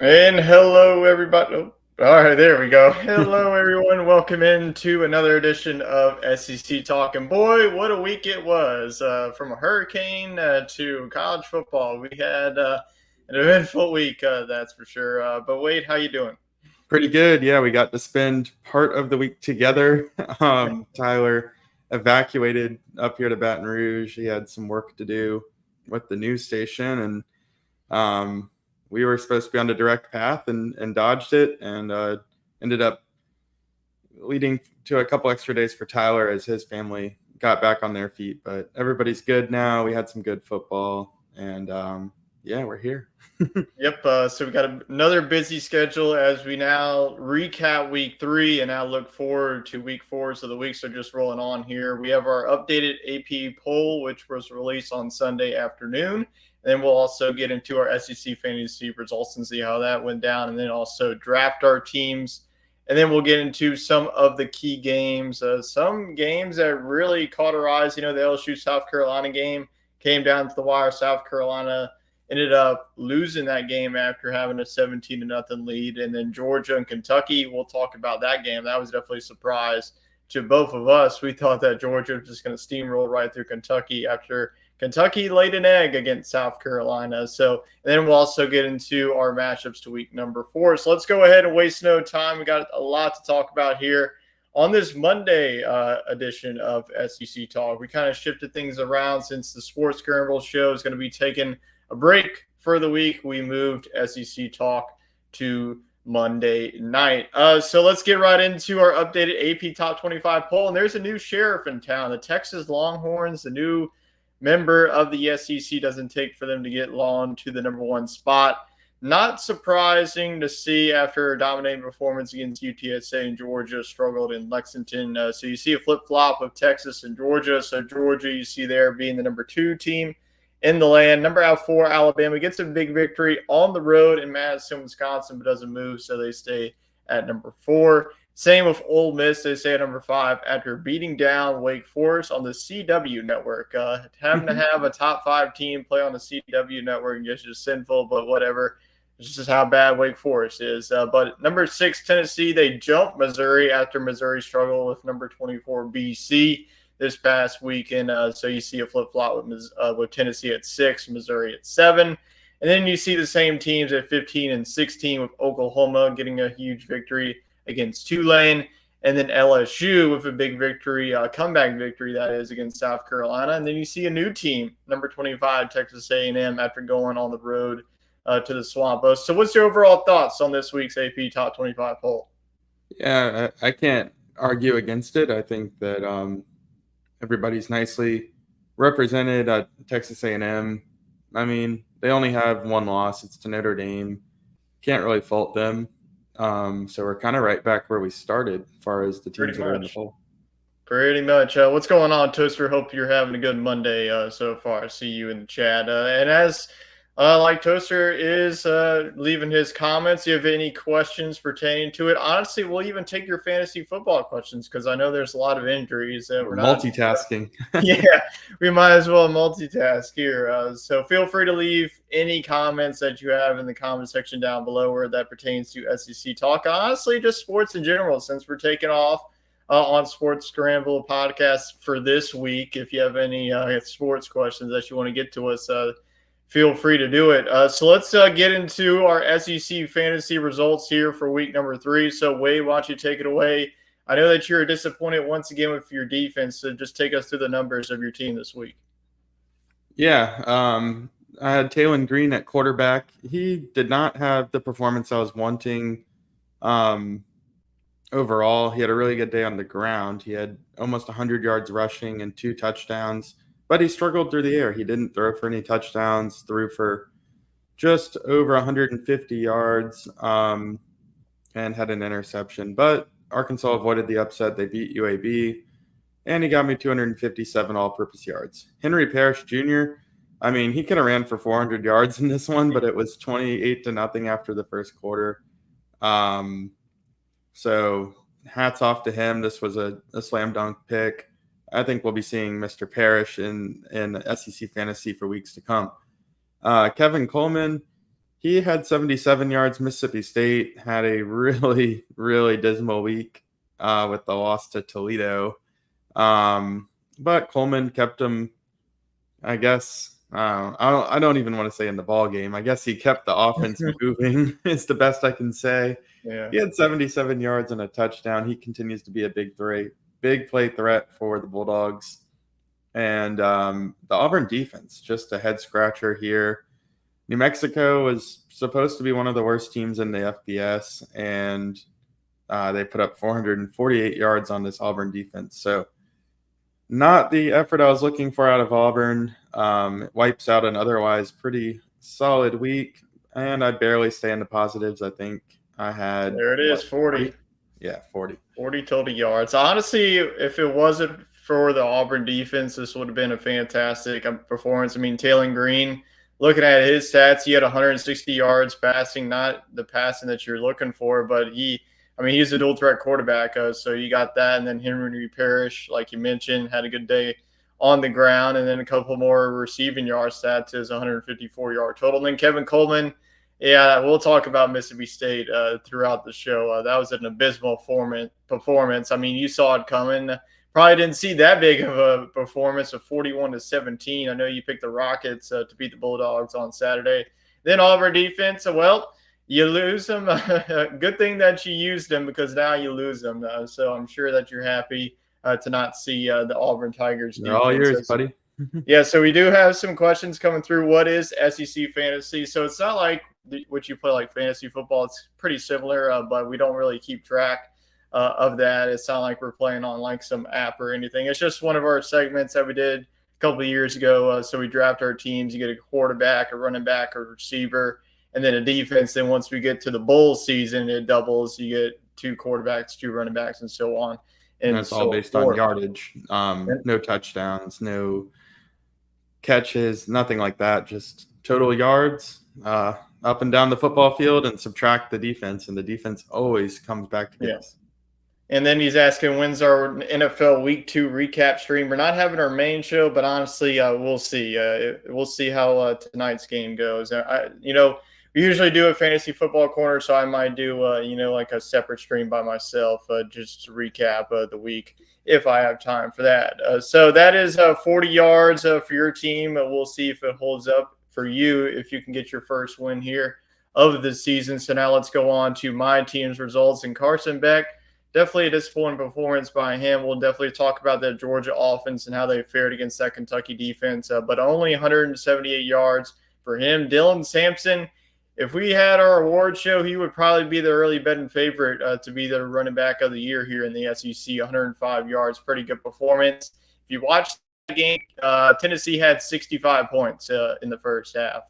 And hello, everybody. Oh, all right, there we go. Hello, everyone. Welcome into another edition of SEC Talk. And boy, what a week it was! From a hurricane to college football, we had an eventful week. That's for sure. But Wade, how you doing? Pretty good. Yeah, we got to spend part of the week together. Tyler evacuated up here to Baton Rouge. He had some work to do with the news station, and we were supposed to be on the direct path and dodged it, and ended up leading to a couple extra days for Tyler as his family got back on their feet. But everybody's good now. We had some good football, and yeah, we're here. Yep. So we got another busy schedule as we now recap week 3 and now look forward to week 4. So the weeks are just rolling on here. We have our updated AP poll, which was released on Sunday afternoon. And then we'll also get into our SEC fantasy results and see how that went down, and then also draft our teams. And then we'll get into some of the key games, some games that really caught our eyes. The LSU South Carolina game came down to the wire. South Carolina ended up losing that game after having a 17-0 lead. And then Georgia and Kentucky, we'll talk about that game. That was definitely a surprise to both of us. We thought that Georgia was just going to steamroll right through Kentucky after Kentucky laid an egg against South Carolina. So, and then we'll also get into our matchups to week number 4. So let's go ahead and waste no time. We got a lot to talk about here on this Monday edition of SEC Talk. We kind of shifted things around since the Sports Scramble show is going to be taking a break for the week. We moved SEC Talk to Monday night. So let's get right into our updated AP Top 25 poll. And there's a new sheriff in town. The Texas Longhorns, the new member of the SEC, doesn't take for them to get Long to the number 1 spot. Not surprising to see after a dominating performance against UTSA and Georgia, struggled in Lexington. So you see a flip-flop of Texas and Georgia. So Georgia, you see there being the number 2 team in the land. Number 4, Alabama gets a big victory on the road in Madison, Wisconsin, but doesn't move, so they stay at number 4. Same with Ole Miss. They stay at number 5 after beating down Wake Forest on the CW network. Having to have a top 5 team play on the CW network is just sinful, but whatever. It's just how bad Wake Forest is. But number 6, Tennessee, they jumped Missouri after Missouri struggled with number 24, BC this past weekend. So you see a flip-flop with Tennessee at 6, Missouri at 7. And then you see the same teams at 15 and 16 with Oklahoma getting a huge victory against Tulane. And then LSU with a big victory, comeback victory, that is, against South Carolina. And then you see a new team, number 25, Texas A&M, after going on the road to the Swamp. So what's your overall thoughts on this week's AP Top 25 poll? Yeah, I can't argue against it. I think that everybody's nicely represented at Texas A&M. I mean, they only have one loss. It's to Notre Dame. Can't really fault them. So we're kind of right back where we started as far as the teams that are in the poll. Pretty much. What's going on, Toaster? Hope you're having a good Monday so far. I see you in the chat. And as like Toaster is leaving his comments, you have any questions pertaining to it? Honestly, we'll even take your fantasy football questions because I know there's a lot of injuries that we're not multitasking. Yeah, we might as well multitask here. So feel free to leave any comments that you have in the comment section down below where that pertains to SEC Talk. Honestly, just sports in general, since we're taking off on Sports Scramble podcast for this week. If you have any sports questions that you want to get to us, feel free to do it. So let's get into our SEC fantasy results here for week number 3. So Wade, why don't you take it away? I know that you're disappointed once again with your defense, so just take us through the numbers of your team this week. Yeah, I had Taylon Green at quarterback. He did not have the performance I was wanting overall. He had a really good day on the ground. He had almost 100 yards rushing and 2 touchdowns, but he struggled through the air. He didn't throw for any touchdowns, threw for just over 150 yards and had an interception. But Arkansas avoided the upset. They beat UAB, and he got me 257 all-purpose yards. Henry Parrish Jr., I mean, he could have ran for 400 yards in this one, but it was 28-0 after the first quarter. So hats off to him. This was a slam dunk pick. I think we'll be seeing Mr. Parrish in SEC fantasy for weeks to come. Kevin Coleman, He had 77 yards. Mississippi State had a really, really dismal week with the loss to Toledo. But Coleman kept him, I guess. I don't even want to say in the ball game. I guess he kept the offense moving. Is the best I can say. Yeah. He had 77 yards and a touchdown. He continues to be a big play threat for the Bulldogs. And the Auburn defense, just a head scratcher here. New Mexico was supposed to be one of the worst teams in the FBS, and they put up 448 yards on this Auburn defense. So not the effort I was looking for out of Auburn. It wipes out an otherwise pretty solid week, and I barely stay in the positives. I think I had There it is, 40. Yeah, 40. 40 total yards. Honestly, if it wasn't for the Auburn defense, this would have been a fantastic performance. I mean, Taylor Green, looking at his stats, he had 160 yards passing, not the passing that you're looking for, but he's a dual threat quarterback. So you got that. And then Henry Parrish, like you mentioned, had a good day on the ground. And then a couple more receiving yard stats, his 154-yard total. And then Kevin Coleman, yeah, we'll talk about Mississippi State throughout the show. That was an abysmal performance. I mean, you saw it coming. Probably didn't see that big of a performance of 41-17. I know you picked the Rockets to beat the Bulldogs on Saturday. Then Auburn defense, well, you lose them. Good thing that you used them because now you lose them. So I'm sure that you're happy to not see the Auburn Tigers defense. They're all yours, buddy. Yeah, so we do have some questions coming through. What is SEC fantasy? So it's not like what you play like fantasy football. It's pretty similar, but we don't really keep track of that. It's not like we're playing on like some app or anything. It's just one of our segments that we did a couple of years ago. So we draft our teams. You get a quarterback, a running back, a receiver, and then a defense. Then once we get to the bowl season, it doubles. You get 2 quarterbacks, 2 running backs, and so on. And that's all based on yardage. No touchdowns, no catches, nothing like that. Just total yards up and down the football field and subtract the defense. And the defense always comes back to get us. And then he's asking, when's our NFL Week 2 recap stream? We're not having our main show, but honestly, we'll see. We'll see how tonight's game goes. We usually do a fantasy football corner, so I might do, like a separate stream by myself just to recap the week if I have time for that. So that is 40 yards for your team. We'll see if it holds up for you, if you can get your first win here of the season. So now let's go on to my team's results. And Carson Beck, definitely a disappointing performance by him. We'll definitely talk about that Georgia offense and how they fared against that Kentucky defense, but only 178 yards for him. Dylan Sampson, if we had our award show, he would probably be the early betting favorite to be the running back of the year here in the SEC. 105 yards, pretty good performance. If you watch the game, Tennessee had 65 points in the first half.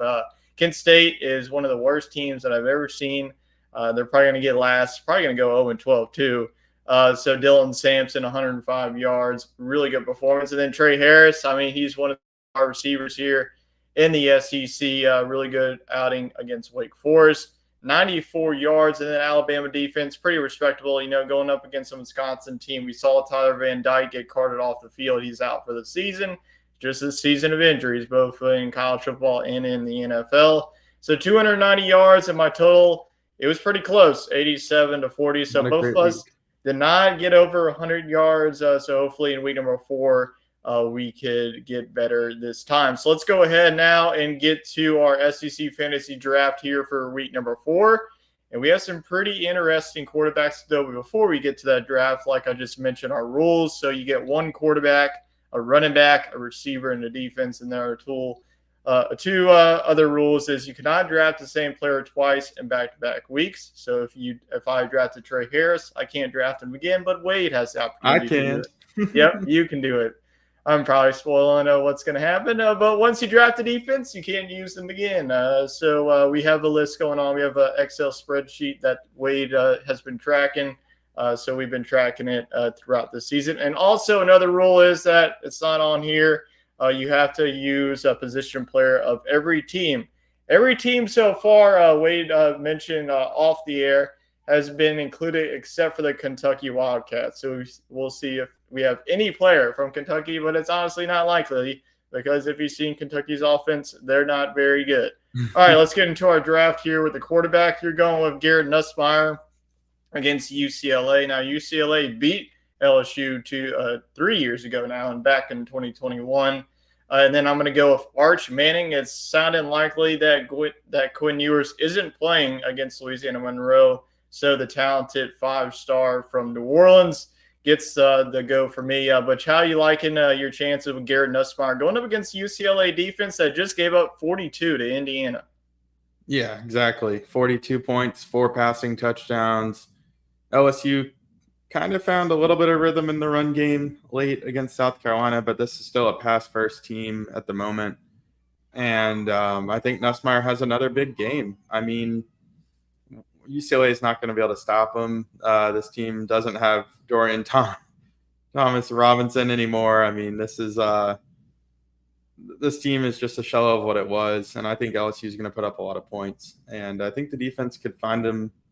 Kent State is one of the worst teams that I've ever seen. They're probably going to get last, probably going to go 0-12 too. So Dylan Sampson, 105 yards, really good performance. And then Trey Harris, he's one of our receivers here in the SEC, really good outing against Wake Forest, 94 yards. And then Alabama defense, pretty respectable, going up against a Wisconsin team. We saw Tyler Van Dyke get carted off the field. He's out for the season, just a season of injuries, both in college football and in the NFL. So 290 yards, and my total, it was pretty close, 87-40. So both of us did not get over 100 yards. So hopefully in week number 4, we could get better this time. So let's go ahead now and get to our SEC fantasy draft here for week number 4. And we have some pretty interesting quarterbacks though. But before we get to that draft, like I just mentioned, our rules. So you get 1 quarterback, a running back, a receiver, and a defense. And there are 2 other rules is you cannot draft the same player twice in back-to-back weeks. So if I drafted Trey Harris, I can't draft him again, but Wade has the opportunity to do it. Yep, you can do it. I'm probably spoiling what's going to happen, but once you draft the defense, you can't use them again. So we have a list going on. We have an Excel spreadsheet that Wade has been tracking. So we've been tracking it throughout the season. And also another rule is that it's not on here. You have to use a position player of every team. Every team so far, Wade mentioned off the air, has been included except for the Kentucky Wildcats. So we'll see if we have any player from Kentucky, but it's honestly not likely because if you've seen Kentucky's offense, they're not very good. All right, let's get into our draft here with the quarterback. You're going with Garrett Nussmeier against UCLA. Now, UCLA beat LSU 3 years ago now and back in 2021. And then I'm going to go with Arch Manning. It's sounding likely that Quinn Ewers isn't playing against Louisiana Monroe. So the talented 5-star from New Orleans gets the go for me. But how you liking your chances with Garrett Nussmeier going up against UCLA defense that just gave up 42 to Indiana? Yeah, exactly. 42 points, 4 passing touchdowns. LSU kind of found a little bit of rhythm in the run game late against South Carolina, but this is still a pass-first team at the moment. And I think Nussmeier has another big game. I mean, UCLA is not going to be able to stop him. This team doesn't have Thomas Robinson anymore. I mean, this team is just a shell of what it was, and I think LSU is going to put up a lot of points. And I think the defense could find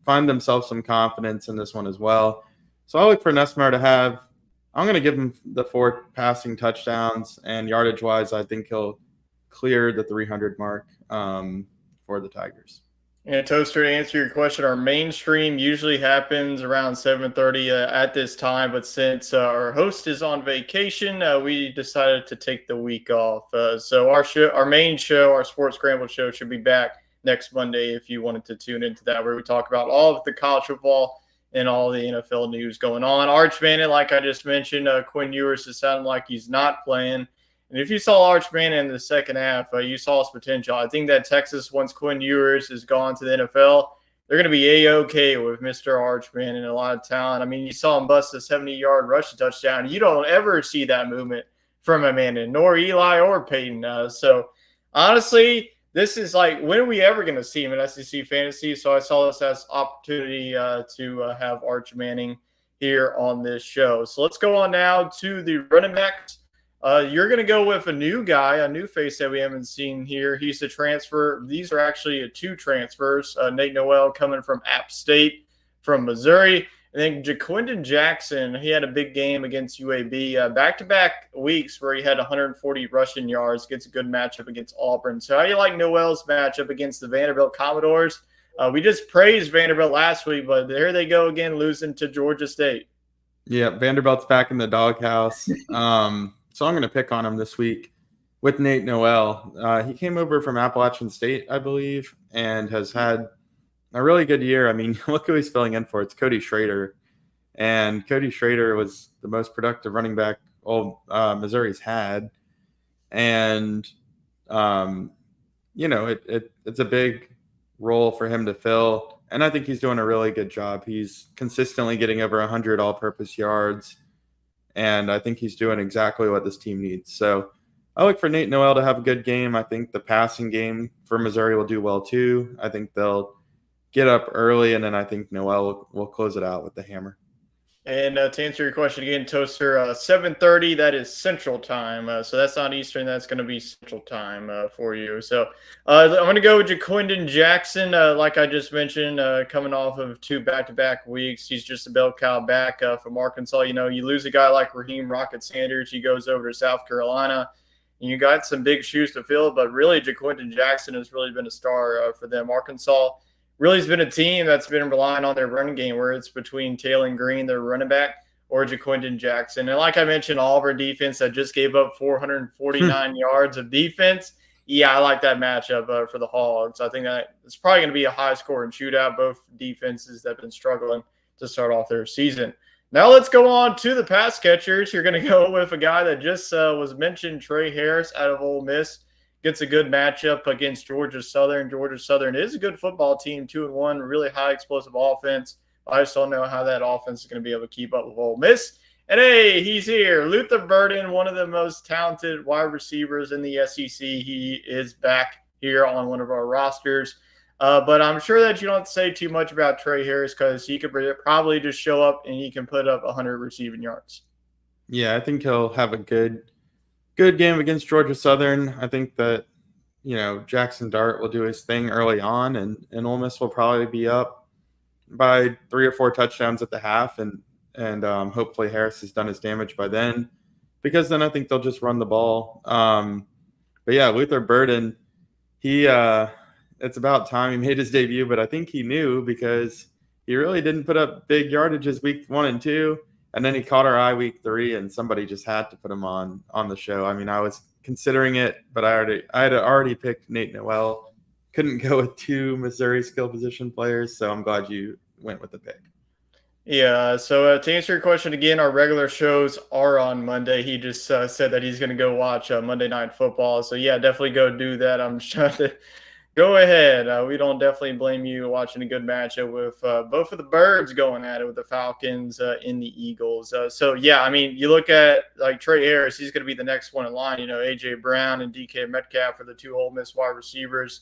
themselves some confidence in this one as well. So I look for Nussmeier to have. I'm going to give him the 4 passing touchdowns, and yardage-wise, I think he'll clear the 300 mark for the Tigers. And Toaster, to answer your question, our mainstream usually happens around 7:30 at this time, but since our host is on vacation, we decided to take the week off. So our main show, our Sports Scramble show, should be back next Monday if you wanted to tune into that, where we talk about all of the college football and all the NFL news going on. Arch Manning, like I just mentioned, Quinn Ewers is sounding like he's not playing. And if you saw Arch Manning in the second half, you saw his potential. I think that Texas, once Quinn Ewers is gone to the NFL, they're going to be A-OK with Mr. Arch Manning, a lot of talent. I mean, you saw him bust a 70-yard rushing touchdown. You don't ever see that movement from Amanda, nor Eli or Peyton. So, honestly, this is like, when are we ever going to see him in SEC fantasy? So I saw this as opportunity to have Arch Manning here on this show. So let's go on now to the running backs. You're going to go with a new guy, a new face that we haven't seen here. He's a transfer. These are actually 2 transfers. Nate Noel coming from App State from Missouri. And then Jaquindon Jackson, he had a big game against UAB. Back-to-back weeks where he had 140 rushing yards. Gets a good matchup against Auburn. So how do you like Noel's matchup against the Vanderbilt Commodores? We just praised Vanderbilt last week, but there they go again, losing to Georgia State. Yeah, Vanderbilt's back in the doghouse. So I'm going to pick on him this week with Nate Noel. He came over from Appalachian State, I believe, and has had a really good year. I mean, look who he's filling in for. It's Cody Schrader. And Cody Schrader was the most productive running back Missouri's had. And, it's a big role for him to fill. And I think he's doing a really good job. He's consistently getting over 100 all-purpose yards. And I think he's doing exactly what this team needs. So I look for Nate Noel to have a good game. I think the passing game for Missouri will do well too. I think they'll get up early, and then I think Noel will close it out with the hammer. And to answer your question again, Toaster, 7:30, that is Central Time. So that's not Eastern. That's going to be Central Time for you. So I'm going to go with Jaquindon Jackson, like I just mentioned, coming off of 2 back-to-back weeks. He's just a bell cow back from Arkansas. You lose a guy like Raheem Rocket Sanders. He goes over to South Carolina. And you got some big shoes to fill, but really Jaquindon Jackson has really been a star for them. Arkansas really has been a team that's been relying on their running game, where it's between Taylor Green, their running back, or Jaquindon Jackson. And like I mentioned, Auburn defense that just gave up 449 yards of defense. Yeah, I like that matchup for the Hogs. I think that it's probably going to be a high-scoring shootout, both defenses that have been struggling to start off their season. Now let's go on to the pass catchers. You're going to go with a guy that just was mentioned, Trey Harris out of Ole Miss. Gets a good matchup against Georgia Southern. Georgia Southern is a good football team, 2-1, really high explosive offense. I just don't know how that offense is going to be able to keep up with Ole Miss. And hey, he's here. Luther Burden, one of the most talented wide receivers in the SEC. He is back here on one of our rosters. But I'm sure that you don't say too much about Trey Harris, because he could probably just show up and he can put up 100 receiving yards. Yeah, I think he'll have a good game against Georgia Southern. I think that, Jackson Dart will do his thing early on, and Ole Miss will probably be up by 3 or 4 touchdowns at the half, and hopefully Harris has done his damage by then, because then I think they'll just run the ball. But yeah, Luther Burden, he it's about time he made his debut, but I think he knew because he really didn't put up big yardages week 1 and 2. And then he caught our eye week 3, and somebody just had to put him on the show. I mean, I was considering it, but I had already picked Nate Noel. Couldn't go with 2 Missouri skill position players, so I'm glad you went with the pick. Yeah, so to answer your question again, our regular shows are on Monday. He just said that he's going to go watch Monday Night Football. So, yeah, definitely go do that. I'm just trying to go ahead. We don't definitely blame you watching a good matchup with both of the Birds going at it with the Falcons and the Eagles. So, yeah, I mean, you look at like Trey Harris, he's going to be the next one in line. You know, A.J. Brown and DK Metcalf are the 2 Ole Miss wide receivers.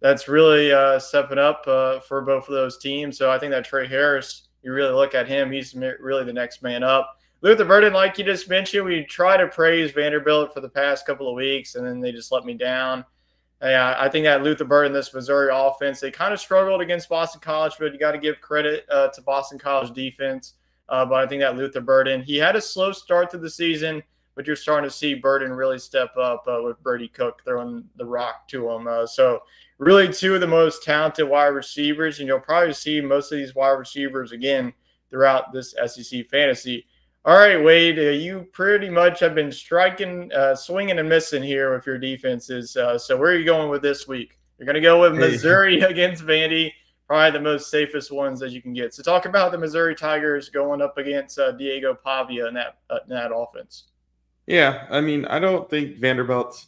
That's really stepping up for both of those teams. So, I think that Trey Harris – you really look at him, he's really the next man up. Luther Burden, like you just mentioned, we try to praise Vanderbilt for the past couple of weeks, and then they just let me down. I think that Luther Burden, this Missouri offense, they kind of struggled against Boston College, but you got to give credit to Boston College defense. But I think that Luther Burden, he had a slow start to the season, but you're starting to see Burden really step up with Brady Cook throwing the rock to him. So really 2 of the most talented wide receivers, and you'll probably see most of these wide receivers again throughout this SEC fantasy. All right, Wade, you pretty much have been swinging and missing here with your defenses. So where are you going with this week? You're going to go with Missouri against Vandy, probably the most safest ones that you can get. So talk about the Missouri Tigers going up against Diego Pavia in that offense. Yeah, I mean, I don't think Vanderbilt's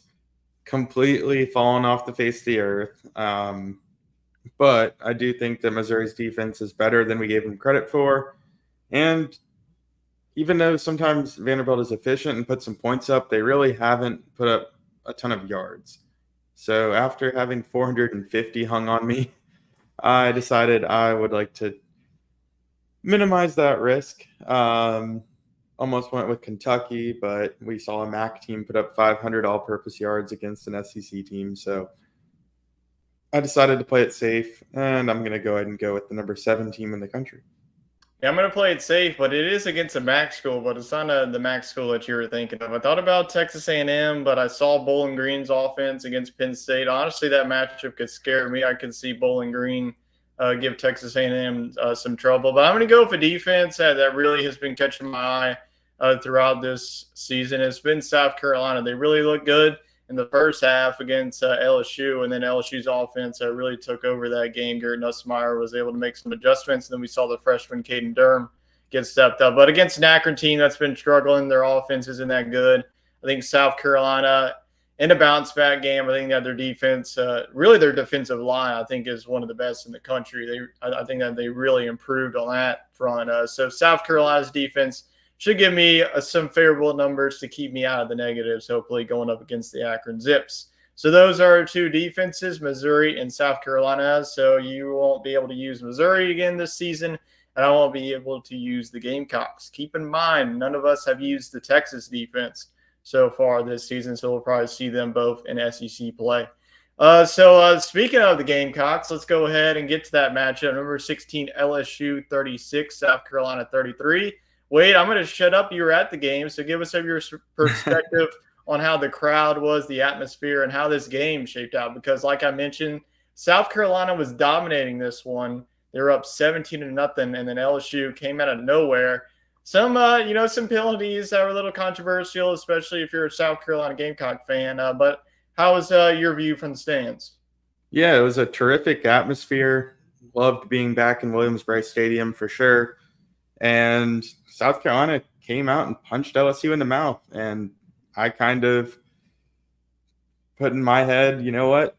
completely fallen off the face of the earth. But I do think that Missouri's defense is better than we gave them credit for. And even though sometimes Vanderbilt is efficient and puts some points up, they really haven't put up a ton of yards. So after having 450 hung on me, I decided I would like to minimize that risk. Almost went with Kentucky, but we saw a MAC team put up 500 all-purpose yards against an SEC team. So I decided to play it safe, and I'm going to go ahead and go with the number 7 team in the country. Yeah, I'm going to play it safe, but it is against a MAC school, but it's not the MAC school that you were thinking of. I thought about Texas A&M, but I saw Bowling Green's offense against Penn State. Honestly, that matchup could scare me. I could see Bowling Green give Texas A&M some trouble. But I'm going to go with a defense that really has been catching my eye throughout this season. It's been South Carolina. They really look good in the first half against LSU, and then LSU's offense really took over that game. Garrett Nussmeier was able to make some adjustments, and then we saw the freshman Caden Durham get stepped up. But against an Akron team that's been struggling, their offense isn't that good. I think South Carolina in a bounce-back game, I think that their defense, really their defensive line, I think is one of the best in the country. I think that they really improved on that front. So South Carolina's defense should give me some favorable numbers to keep me out of the negatives, hopefully going up against the Akron Zips. So those are 2 defenses, Missouri and South Carolina. So you won't be able to use Missouri again this season, and I won't be able to use the Gamecocks. Keep in mind, none of us have used the Texas defense so far this season, so we'll probably see them both in SEC play. So speaking of the Gamecocks, let's go ahead and get to that matchup. Number 16, LSU 36, South Carolina 33. Wade, I'm going to shut up. You were at the game, so give us your perspective on how the crowd was, the atmosphere, and how this game shaped out. Because, like I mentioned, South Carolina was dominating this one. They were up 17-0, and then LSU came out of nowhere. Some penalties that were a little controversial, especially if you're a South Carolina Gamecock fan. But how was your view from the stands? Yeah, it was a terrific atmosphere. Loved being back in Williams-Brice Stadium for sure. And South Carolina came out and punched LSU in the mouth. And I kind of put in my head, you know what?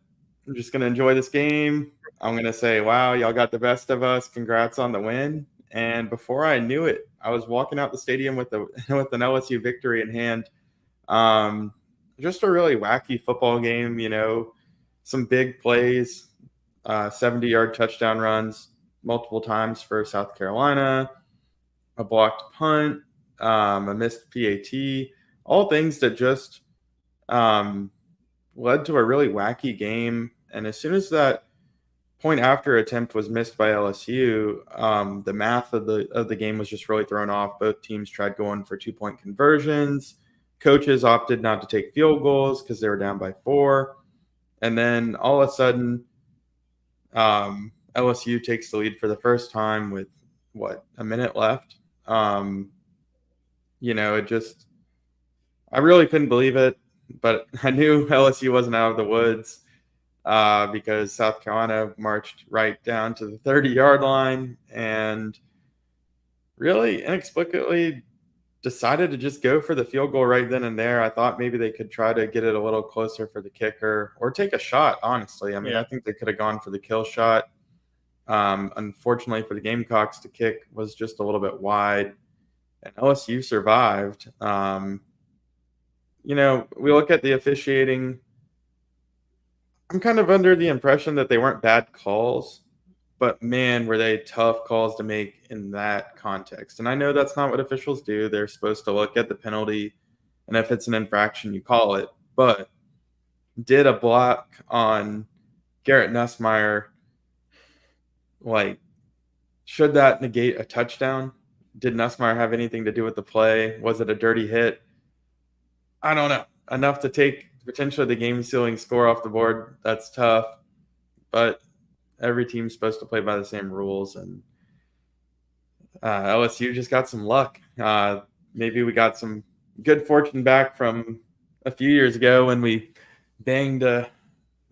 I'm just going to enjoy this game. I'm going to say, wow, y'all got the best of us. Congrats on the win. And before I knew it, I was walking out the stadium with an LSU victory in hand. Just a really wacky football game, some big plays, 70-yard touchdown runs multiple times for South Carolina, a blocked punt, a missed PAT, all things that just led to a really wacky game. And as soon as that point after attempt was missed by LSU, the math of the game was just really thrown off. Both teams tried going for 2-point conversions. Coaches opted not to take field goals because they were down by 4. And then all of a sudden, LSU takes the lead for the first time with a minute left. It just, I really couldn't believe it, but I knew LSU wasn't out of the woods because South Carolina marched right down to the 30-yard line and really inexplicably decided to just go for the field goal right then and there. I thought maybe they could try to get it a little closer for the kicker or take a shot, honestly. I mean, Yeah. I think they could have gone for the kill shot. Unfortunately for the Gamecocks, the kick was just a little bit wide, and LSU survived. We look at the officiating. I'm kind of under the impression that they weren't bad calls, but man, were they tough calls to make in that context. And I know that's not what officials do. They're supposed to look at the penalty, and if it's an infraction, you call it. But did a block on Garrett Nussmeier, should that negate a touchdown? Did Nussmeier have anything to do with the play? Was it a dirty hit? I don't know. Enough to take potentially the game-sealing score off the board. That's tough. But every team's supposed to play by the same rules, and LSU just got some luck. Maybe we got some good fortune back from a few years ago when we banged a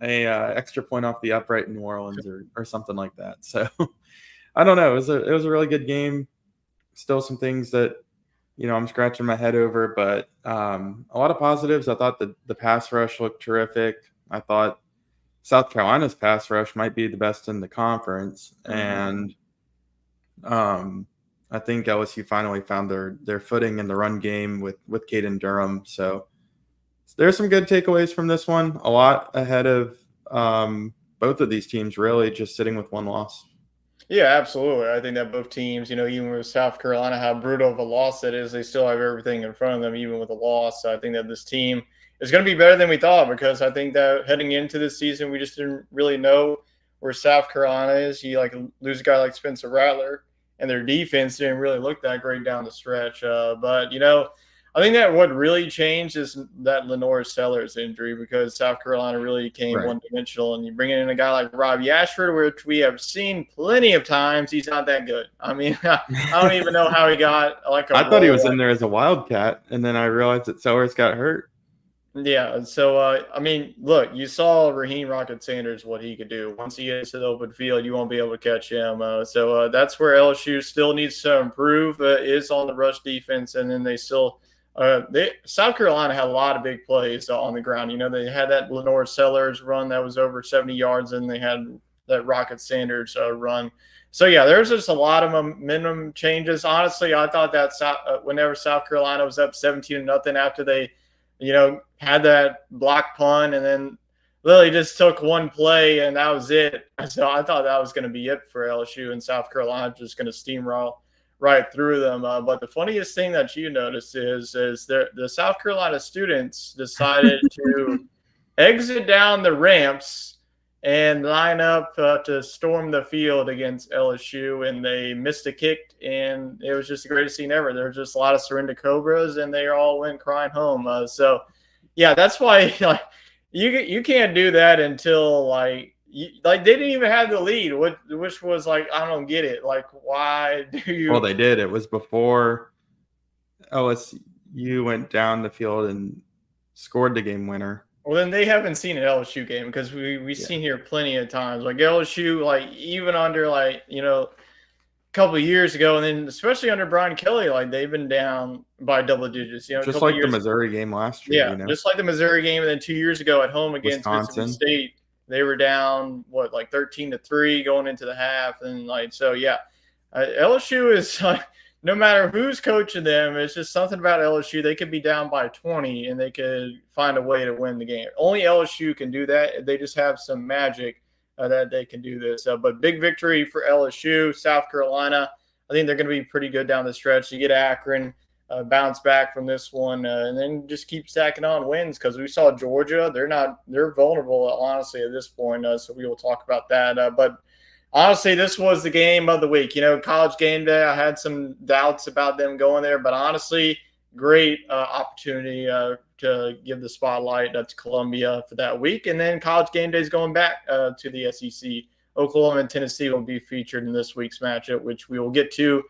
extra point off the upright in New Orleans or something like that. So I don't know. It was a really good game. Still some things that I'm scratching my head over, but a lot of positives. I thought the pass rush looked terrific. I thought South Carolina's pass rush might be the best in the conference, and I think LSU finally found their footing in the run game with Caden Durham. So there's some good takeaways from this one. A lot ahead of both of these teams, really, just sitting with one loss. Yeah, absolutely. I think that both teams, even with South Carolina, how brutal of a loss that is, they still have everything in front of them, even with a loss. So I think that this team is going to be better than we thought, because I think that heading into this season, we just didn't really know where South Carolina is. You lose a guy like Spencer Rattler, and their defense didn't really look that great down the stretch. But I think that what really changed is that Lenore Sellers injury, because South Carolina really became one-dimensional, and you bring in a guy like Robbie Ashford, which we have seen plenty of times. He's not that good. I mean, I don't even know how he got I thought he was in there as a wildcat, and then I realized that Sellers got hurt. Yeah, so I mean, look, you saw Raheem Rocket Sanders, what he could do. Once he gets to the open field, you won't be able to catch him. So that's where LSU still needs to improve, is on the rush defense, and then they still South Carolina had a lot of big plays on the ground. They had that Lenore Sellers run that was over 70 yards, and they had that Rocket Sanders run. So yeah, there's just a lot of minimum changes. Honestly, I thought that whenever South Carolina was up 17-0 after they had that block punt, and then Lily just took one play and that was it. So I thought that was going to be it for LSU, and South Carolina just going to steamroll right through them. But the funniest thing that you noticed is the South Carolina students decided to exit down the ramps and line up to storm the field against LSU, and they missed a kick, and it was just the greatest scene ever. There was just a lot of surrender Cobras, and they all went crying home. So, yeah, that's why you can't do that until they didn't even have the lead, which was I don't get it. Why do you? Well, they did. It was before LSU went down the field and scored the game winner. Well, then they haven't seen an LSU game, because we've seen here plenty of times. LSU, even under a couple of years ago, and then especially under Brian Kelly, they've been down by double digits. Just like the Missouri game last year. Yeah, just like the Missouri game, and then 2 years ago at home against Mississippi State, they were down 13-3 going into the half, and so yeah, LSU is no matter who's coaching them, it's just something about LSU. They could be down by 20 and they could find a way to win the game. Only LSU can do that. They just have some magic that they can do this. But big victory for LSU. South Carolina, I think they're going to be pretty good down the stretch. You get Akron, bounce back from this one, and then just keep stacking on wins, because we saw Georgia. They're vulnerable, honestly, at this point. So we will talk about that. But honestly, this was the game of the week. College game day, I had some doubts about them going there, but honestly, great opportunity to give the spotlight to Columbia for that week. And then college game day is going back to the SEC Oklahoma and Tennessee will be featured in this week's matchup, which we will get to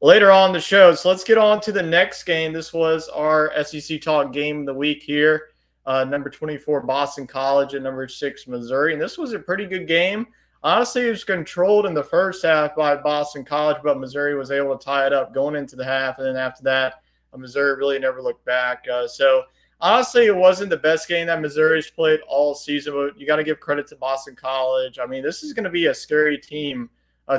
later on the show. So let's get on to the next game. This was our SEC Talk game of the week here. Number 24, Boston College, and number 6, Missouri. And this was a pretty good game. Honestly, it was controlled in the first half by Boston College, but Missouri was able to tie it up going into the half. And then after that, Missouri really never looked back. So honestly, it wasn't the best game that Missouri's played all season, but you got to give credit to Boston College. I mean, this is going to be a scary team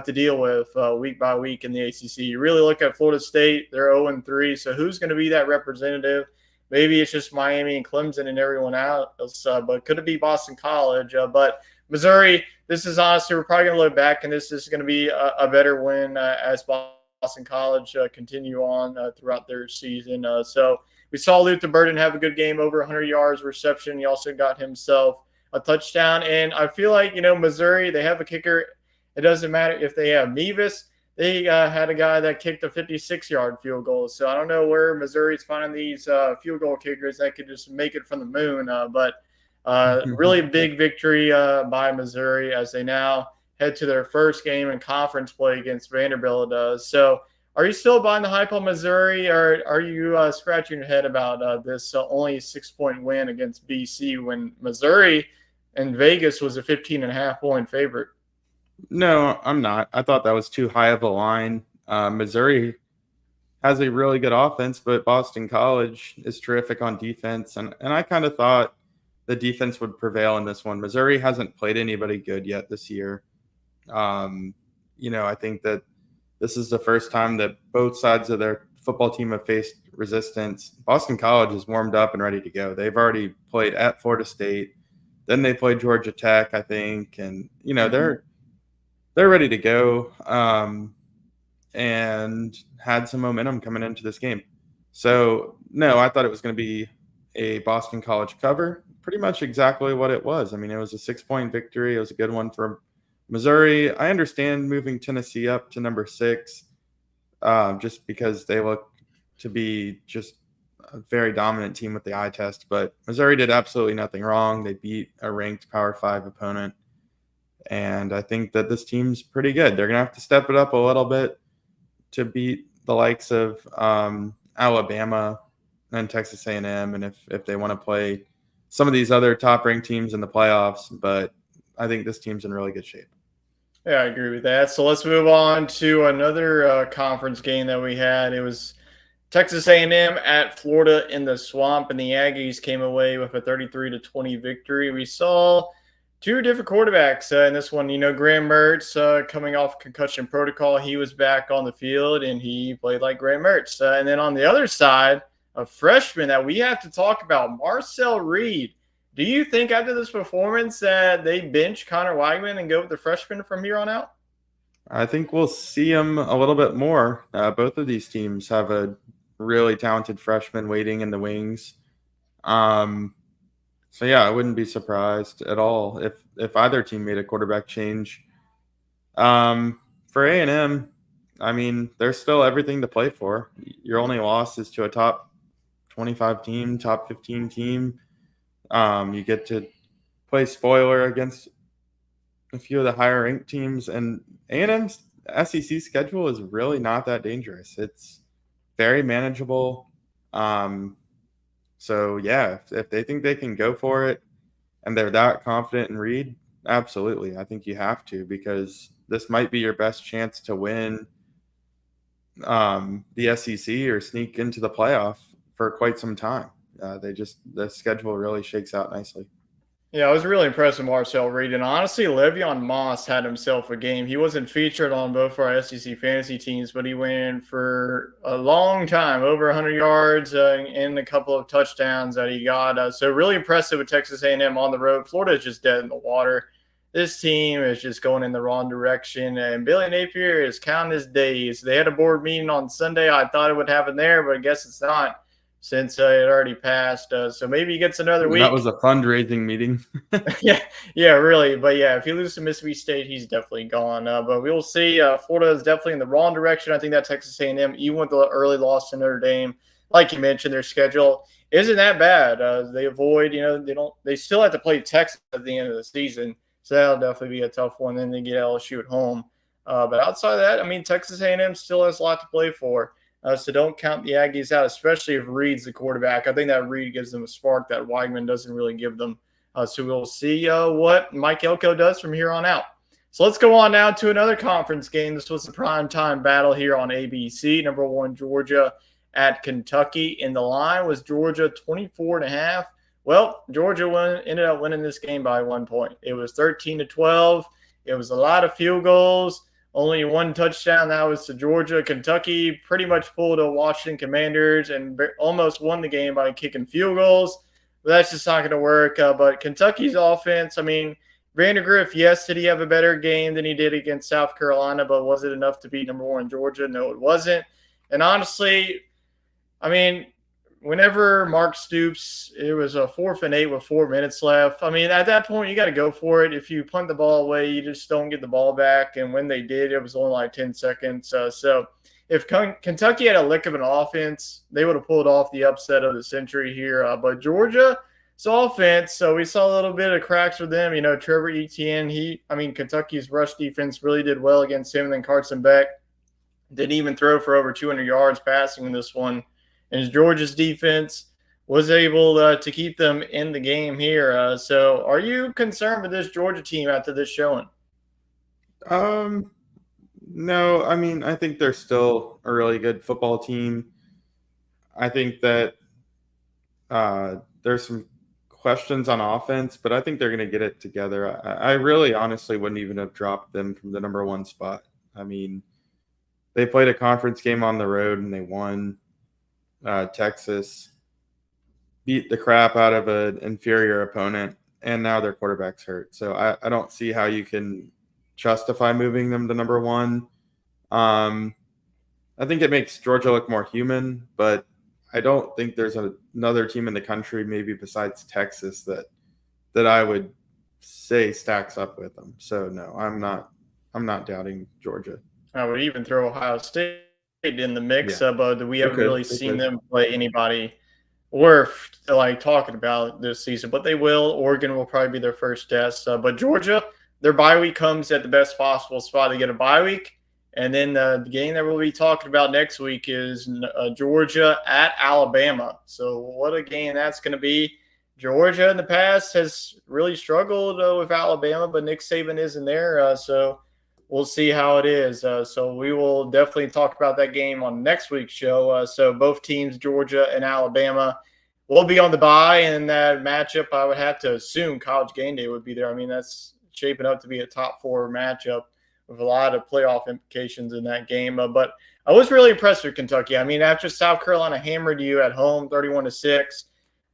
to deal with week by week in the ACC. You really look at Florida State, they're 0-3. So who's going to be that representative? Maybe it's just Miami and Clemson and everyone else, but could it be Boston College? But Missouri, this is honestly, we're probably going to look back, and this is going to be a better win as Boston College continue on throughout their season. So we saw Luther Burden have a good game, over 100 yards reception. He also got himself a touchdown. And I feel like, Missouri, they have a kicker. It doesn't matter if they have Mevis. They had a guy that kicked a 56-yard field goal. So I don't know where Missouri's finding these field goal kickers that could just make it from the moon. But really big victory by Missouri as they now head to their first game in conference play against Vanderbilt. So are you still buying the hype on Missouri, or are you scratching your head about this only 6-point win against BC when Missouri and Vegas was a 15.5-point favorite? No, I'm not. I thought that was too high of a line. Missouri has a really good offense, but Boston College is terrific on defense. And I kind of thought the defense would prevail in this one. Missouri hasn't played anybody good yet this year. I think that this is the first time that both sides of their football team have faced resistance. Boston College is warmed up and ready to go. They've already played at Florida State. Then they played Georgia Tech, I think. And, they're ready to go and had some momentum coming into this game. So, no, I thought it was going to be a Boston College cover, pretty much exactly what it was. I mean, it was a 6-point victory. It was a good one for Missouri. I understand moving Tennessee up to number 6 just because they look to be just a very dominant team with the eye test. But Missouri did absolutely nothing wrong. They beat a ranked Power 5 opponent. And I think that this team's pretty good. They're going to have to step it up a little bit to beat the likes of Alabama and Texas A&M, and if they want to play some of these other top-ranked teams in the playoffs. But I think this team's in really good shape. Yeah, I agree with that. So let's move on to another conference game that we had. It was Texas A&M at Florida in the Swamp, and the Aggies came away with a 33-20 victory. We saw two different quarterbacks in this one. Graham Mertz coming off concussion protocol. He was back on the field, and he played like Graham Mertz. And then on the other side, a freshman that we have to talk about, Marcel Reed. Do you think after this performance that they bench Connor Weigman and go with the freshman from here on out? I think we'll see him a little bit more. Both of these teams have a really talented freshman waiting in the wings. So, yeah, I wouldn't be surprised at all if either team made a quarterback change. For A&M, I mean, there's still everything to play for. Your only loss is to a top 25 team, top 15 team. You get to play spoiler against a few of the higher-ranked teams. And A&M's SEC schedule is really not that dangerous. It's very manageable. So, yeah, if they think they can go for it and they're that confident in Reed, absolutely. I think you have to, because this might be your best chance to win the SEC or sneak into the playoff for quite some time. The schedule really shakes out nicely. Yeah, I was really impressed with Marcel Reed. And honestly, Le'Veon Moss had himself a game. He wasn't featured on both our SEC fantasy teams, but he went in for a long time, over 100 yards and a couple of touchdowns that he got. So really impressive with Texas A&M on the road. Florida is just dead in the water. This team is just going in the wrong direction. And Billy Napier is counting his days. They had a board meeting on Sunday. I thought it would happen there, but I guess it's not, since it already passed. So maybe he gets another week. That was a fundraising meeting. Yeah, really. But, yeah, if he loses to Mississippi State, he's definitely gone. But we will see. Florida is definitely in the wrong direction. I think that Texas A&M, even with the early loss to Notre Dame, like you mentioned, their schedule isn't that bad. They avoid, they still have to play Texas at the end of the season. So that'll definitely be a tough one. Then they get LSU at home. But outside of that, I mean, Texas A&M still has a lot to play for. So don't count the Aggies out, especially if Reed's the quarterback. I think that Reed gives them a spark that Weigman doesn't really give them. So we'll see what Mike Elko does from here on out. So let's go on now to another conference game. This was the primetime battle here on ABC. Number 1, Georgia at Kentucky. And the line was Georgia 24.5. Well, Georgia ended up winning this game by 1 point. It was 13-12. It was a lot of field goals. Only one touchdown. That was to Georgia. Kentucky pretty much pulled a Washington Commanders and almost won the game by kicking field goals. But that's just not going to work. But Kentucky's offense, I mean, Vandergriff, yes, did he have a better game than he did against South Carolina, but was it enough to beat number 1 Georgia? No, it wasn't. And honestly, I mean, whenever Mark Stoops, it was a 4th and 8 with 4 minutes left. I mean, at that point, you got to go for it. If you punt the ball away, you just don't get the ball back. And when they did, it was only like 10 seconds. So if Kentucky had a lick of an offense, they would have pulled off the upset of the century here. But Georgia's offense, so we saw a little bit of cracks with them. You know, Trevor Etienne, Kentucky's rush defense really did well against him. And then Carson Beck didn't even throw for over 200 yards passing in this one. And Georgia's defense was able to keep them in the game here. So are you concerned with this Georgia team after this showing? No, I mean, I think they're still a really good football team. I think that there's some questions on offense, but I think they're going to get it together. I really honestly wouldn't even have dropped them from the number 1 spot. I mean, they played a conference game on the road and they won. Texas beat the crap out of an inferior opponent, and now their quarterback's hurt. So I don't see how you can justify moving them to number 1. I think it makes Georgia look more human, but I don't think there's another team in the country, maybe besides Texas, that I would say stacks up with them. So no, I'm not doubting Georgia. I would even throw Ohio State in the mix, but we haven't really seen them play anybody worth like talking about this season. But they will. Oregon will probably be their first test. But Georgia, their bye week comes at the best possible spot. They get a bye week. And then the game that we'll be talking about next week is Georgia at Alabama. So what a game that's going to be. Georgia in the past has really struggled with Alabama, but Nick Saban isn't there. So we'll see how it is. So we will definitely talk about that game on next week's show. So both teams, Georgia and Alabama, will be on the bye. And that matchup, I would have to assume College Game Day would be there. I mean, that's shaping up to be a top 4 matchup with a lot of playoff implications in that game. But I was really impressed with Kentucky. I mean, after South Carolina hammered you at home 31-6,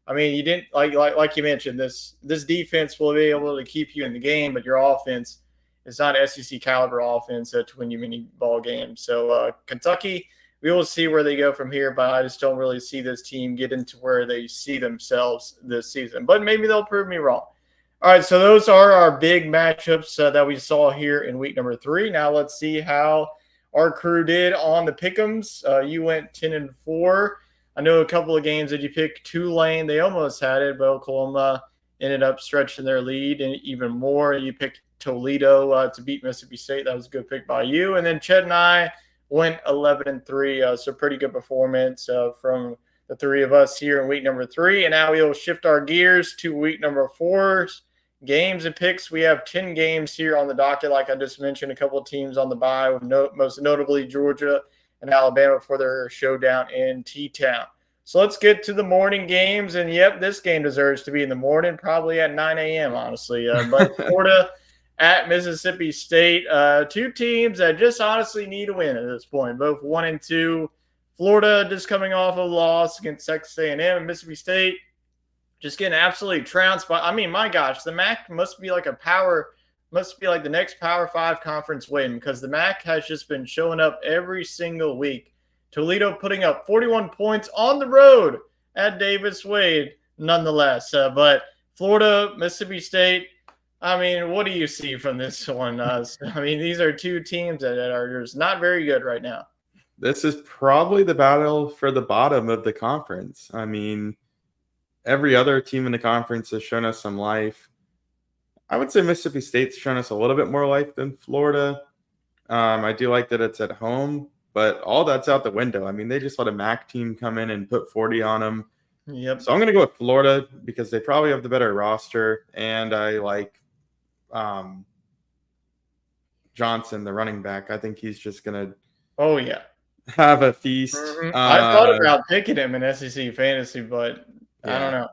I mean, you didn't like you mentioned, this defense will be able to keep you in the game, but your offense – it's not SEC caliber offense to win you many ball games. So Kentucky, we will see where they go from here, but I just don't really see this team get into where they see themselves this season. But maybe they'll prove me wrong. All right, so those are our big matchups that we saw here in week number 3. Now let's see how our crew did on the pick'ems. You went 10-4. I know a couple of games that you picked Tulane. They almost had it, but Oklahoma ended up stretching their lead and even more. You picked Toledo to beat Mississippi State. That was a good pick by you. And then Chet and I went 11-3. So pretty good performance from the 3 of us here in week number 3. And now we'll shift our gears to week number 4's games and picks. We have 10 games here on the docket. Like I just mentioned, a couple of teams on the bye, with most notably Georgia and Alabama for their showdown in T-Town. So let's get to the morning games. And, yep, this game deserves to be in the morning, probably at 9 a.m., honestly. But Florida at Mississippi State, 2 teams that just honestly need a win at this point, both 1-2. Florida just coming off a loss against Texas A&M, and Mississippi State just getting absolutely trounced by. I mean, my gosh, the MAC must be like the next Power 5 conference win, because the MAC has just been showing up every single week. Toledo putting up 41 points on the road at Davis Wade, nonetheless. But Florida, Mississippi State, I mean, what do you see from this one? I mean, these are 2 teams that are just not very good right now. This is probably the battle for the bottom of the conference. I mean, every other team in the conference has shown us some life. I would say Mississippi State's shown us a little bit more life than Florida. I do like that it's at home, but all that's out the window. I mean, they just let a MAC team come in and put 40 on them. Yep. So I'm going to go with Florida because they probably have the better roster, and I like Johnson, the running back. I think he's just going Oh yeah. to have a feast. I thought about picking him in SEC fantasy, but I don't Yeah. know.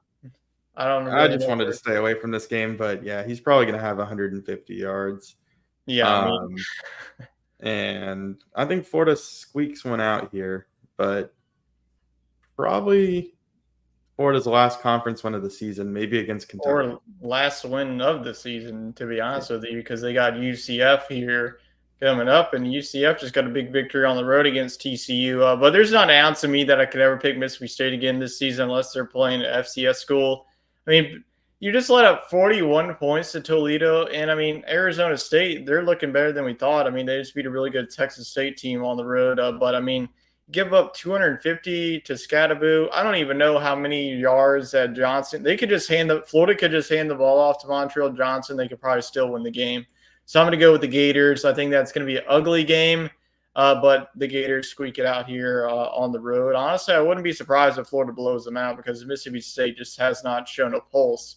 I don't I really just know wanted to where. stay away from this game, but yeah, he's probably going to have 150 yards. Yeah, I mean, And I think Florida squeaks one out here, but probably Florida's last conference win of the season, maybe against Kentucky. or last win of the season, to be honest with you, because they got UCF here coming up, and UCF just got a big victory on the road against TCU. But there's not an ounce of me that I could ever pick Mississippi State again this season unless they're playing an FCS school. I mean, you just let up 41 points to Toledo, and I mean, Arizona State, they're looking better than we thought. I mean, they just beat a really good Texas State team on the road, but I mean, give up 250 to Scattaboo. I don't even know how many yards that Johnson. They could just Florida could just hand the ball off to Montreal Johnson. They could probably still win the game. So I'm going to go with the Gators. I think that's going to be an ugly game, but the Gators squeak it out here on the road. Honestly, I wouldn't be surprised if Florida blows them out because Mississippi State just has not shown a pulse.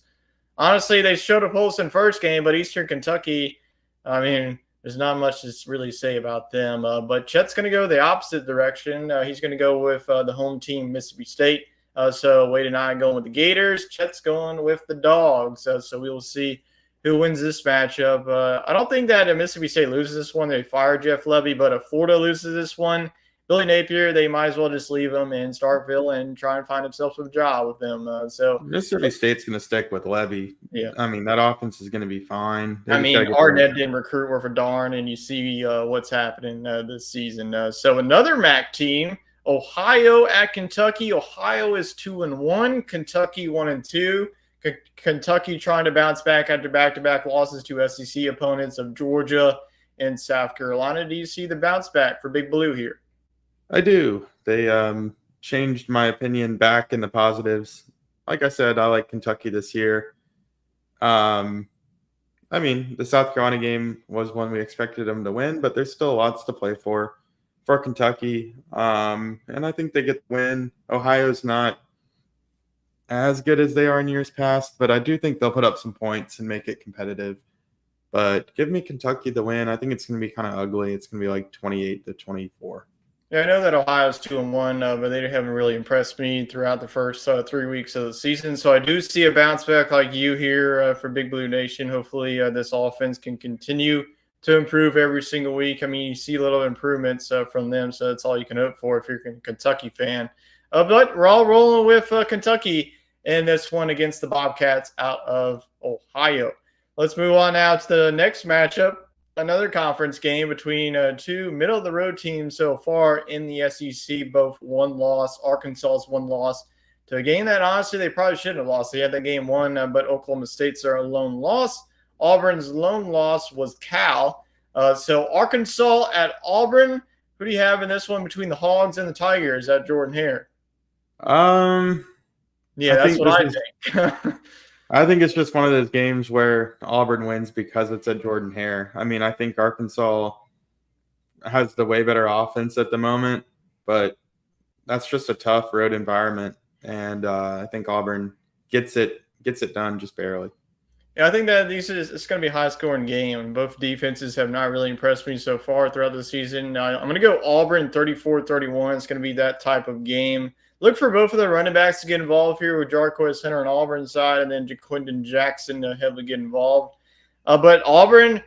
Honestly, they showed a pulse in first game, but Eastern Kentucky, I mean, there's not much to really say about them. But Chet's going to go the opposite direction. He's going to go with the home team, Mississippi State. So Wade and I are going with the Gators. Chet's going with the Dogs. So we will see who wins this matchup. I don't think that Mississippi State loses this one. They fire Jeff Lebby, but if Florida loses this one, Billy Napier, they might as well just leave him in Starkville and try and find himself a job with them. So Mississippi State's going to stick with Levy. Yeah. I mean, that offense is going to be fine. I mean, Arnett didn't recruit worth a darn, and you see what's happening this season. So another MAC team, Ohio at Kentucky. Ohio is 2-1. Kentucky 1-2. Kentucky trying to bounce back after back-to-back losses to SEC opponents of Georgia and South Carolina. Do you see the bounce back for Big Blue here? I do. They changed my opinion back in the positives. Like I said, I like Kentucky this year. I mean, the South Carolina game was one we expected them to win, but there's still lots to play for Kentucky. And I think they get the win. Ohio's not as good as they are in years past, but I do think they'll put up some points and make it competitive. But give me Kentucky the win. I think it's going to be kind of ugly. It's going to be like 28-24. Yeah, I know that Ohio's 2-1, but they haven't really impressed me throughout the first 3 weeks of the season. So I do see a bounce back like you here for Big Blue Nation. Hopefully this offense can continue to improve every single week. I mean, you see little improvements from them, so that's all you can hope for if you're a Kentucky fan. But we're all rolling with Kentucky in this one against the Bobcats out of Ohio. Let's move on now to the next matchup. Another conference game between two middle-of-the-road teams so far in the SEC, both one loss. Arkansas's one loss to a game that, honestly, they probably shouldn't have lost. They had that game won, but Oklahoma State's their lone loss. Auburn's lone loss was Cal. So Arkansas at Auburn. Who do you have in this one between the Hogs and the Tigers at Jordan Hare? Yeah, that's what I think. I think it's just one of those games where Auburn wins because it's at Jordan Hare. I mean, I think Arkansas has the way better offense at the moment, but that's just a tough road environment, and I think Auburn gets it done just barely. Yeah, I think that it's going to be a high-scoring game. Both defenses have not really impressed me so far throughout the season. I'm going to go Auburn 34-31. It's going to be that type of game. Look for both of the running backs to get involved here with Jarquez Hunter on Auburn's side and then Jaquindon Jackson to heavily get involved. But Auburn's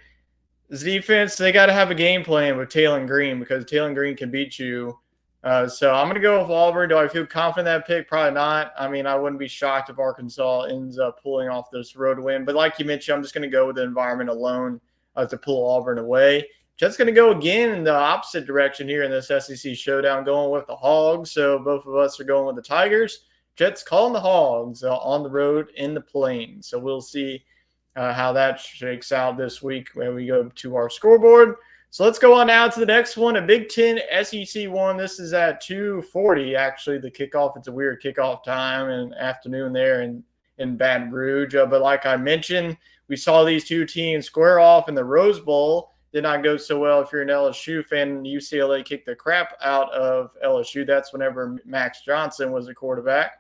defense, they got to have a game plan with Taylor Green because Taylor Green can beat you. So I'm going to go with Auburn. Do I feel confident in that pick? Probably not. I mean, I wouldn't be shocked if Arkansas ends up pulling off this road win. But like you mentioned, I'm just going to go with the environment alone to pull Auburn away. Jet's going to go again in the opposite direction here in this SEC showdown, going with the Hogs. So both of us are going with the Tigers. Jet's calling the Hogs on the road in the Plains. So we'll see how that shakes out this week when we go to our scoreboard. So let's go on now to the next one, a Big Ten SEC one. This is at 2:40, actually, the kickoff. It's a weird kickoff time and afternoon there in Baton Rouge. But like I mentioned, we saw these two teams square off in the Rose Bowl. Did not go so well if you're an LSU fan. UCLA kicked the crap out of LSU. That's whenever Max Johnson was the quarterback.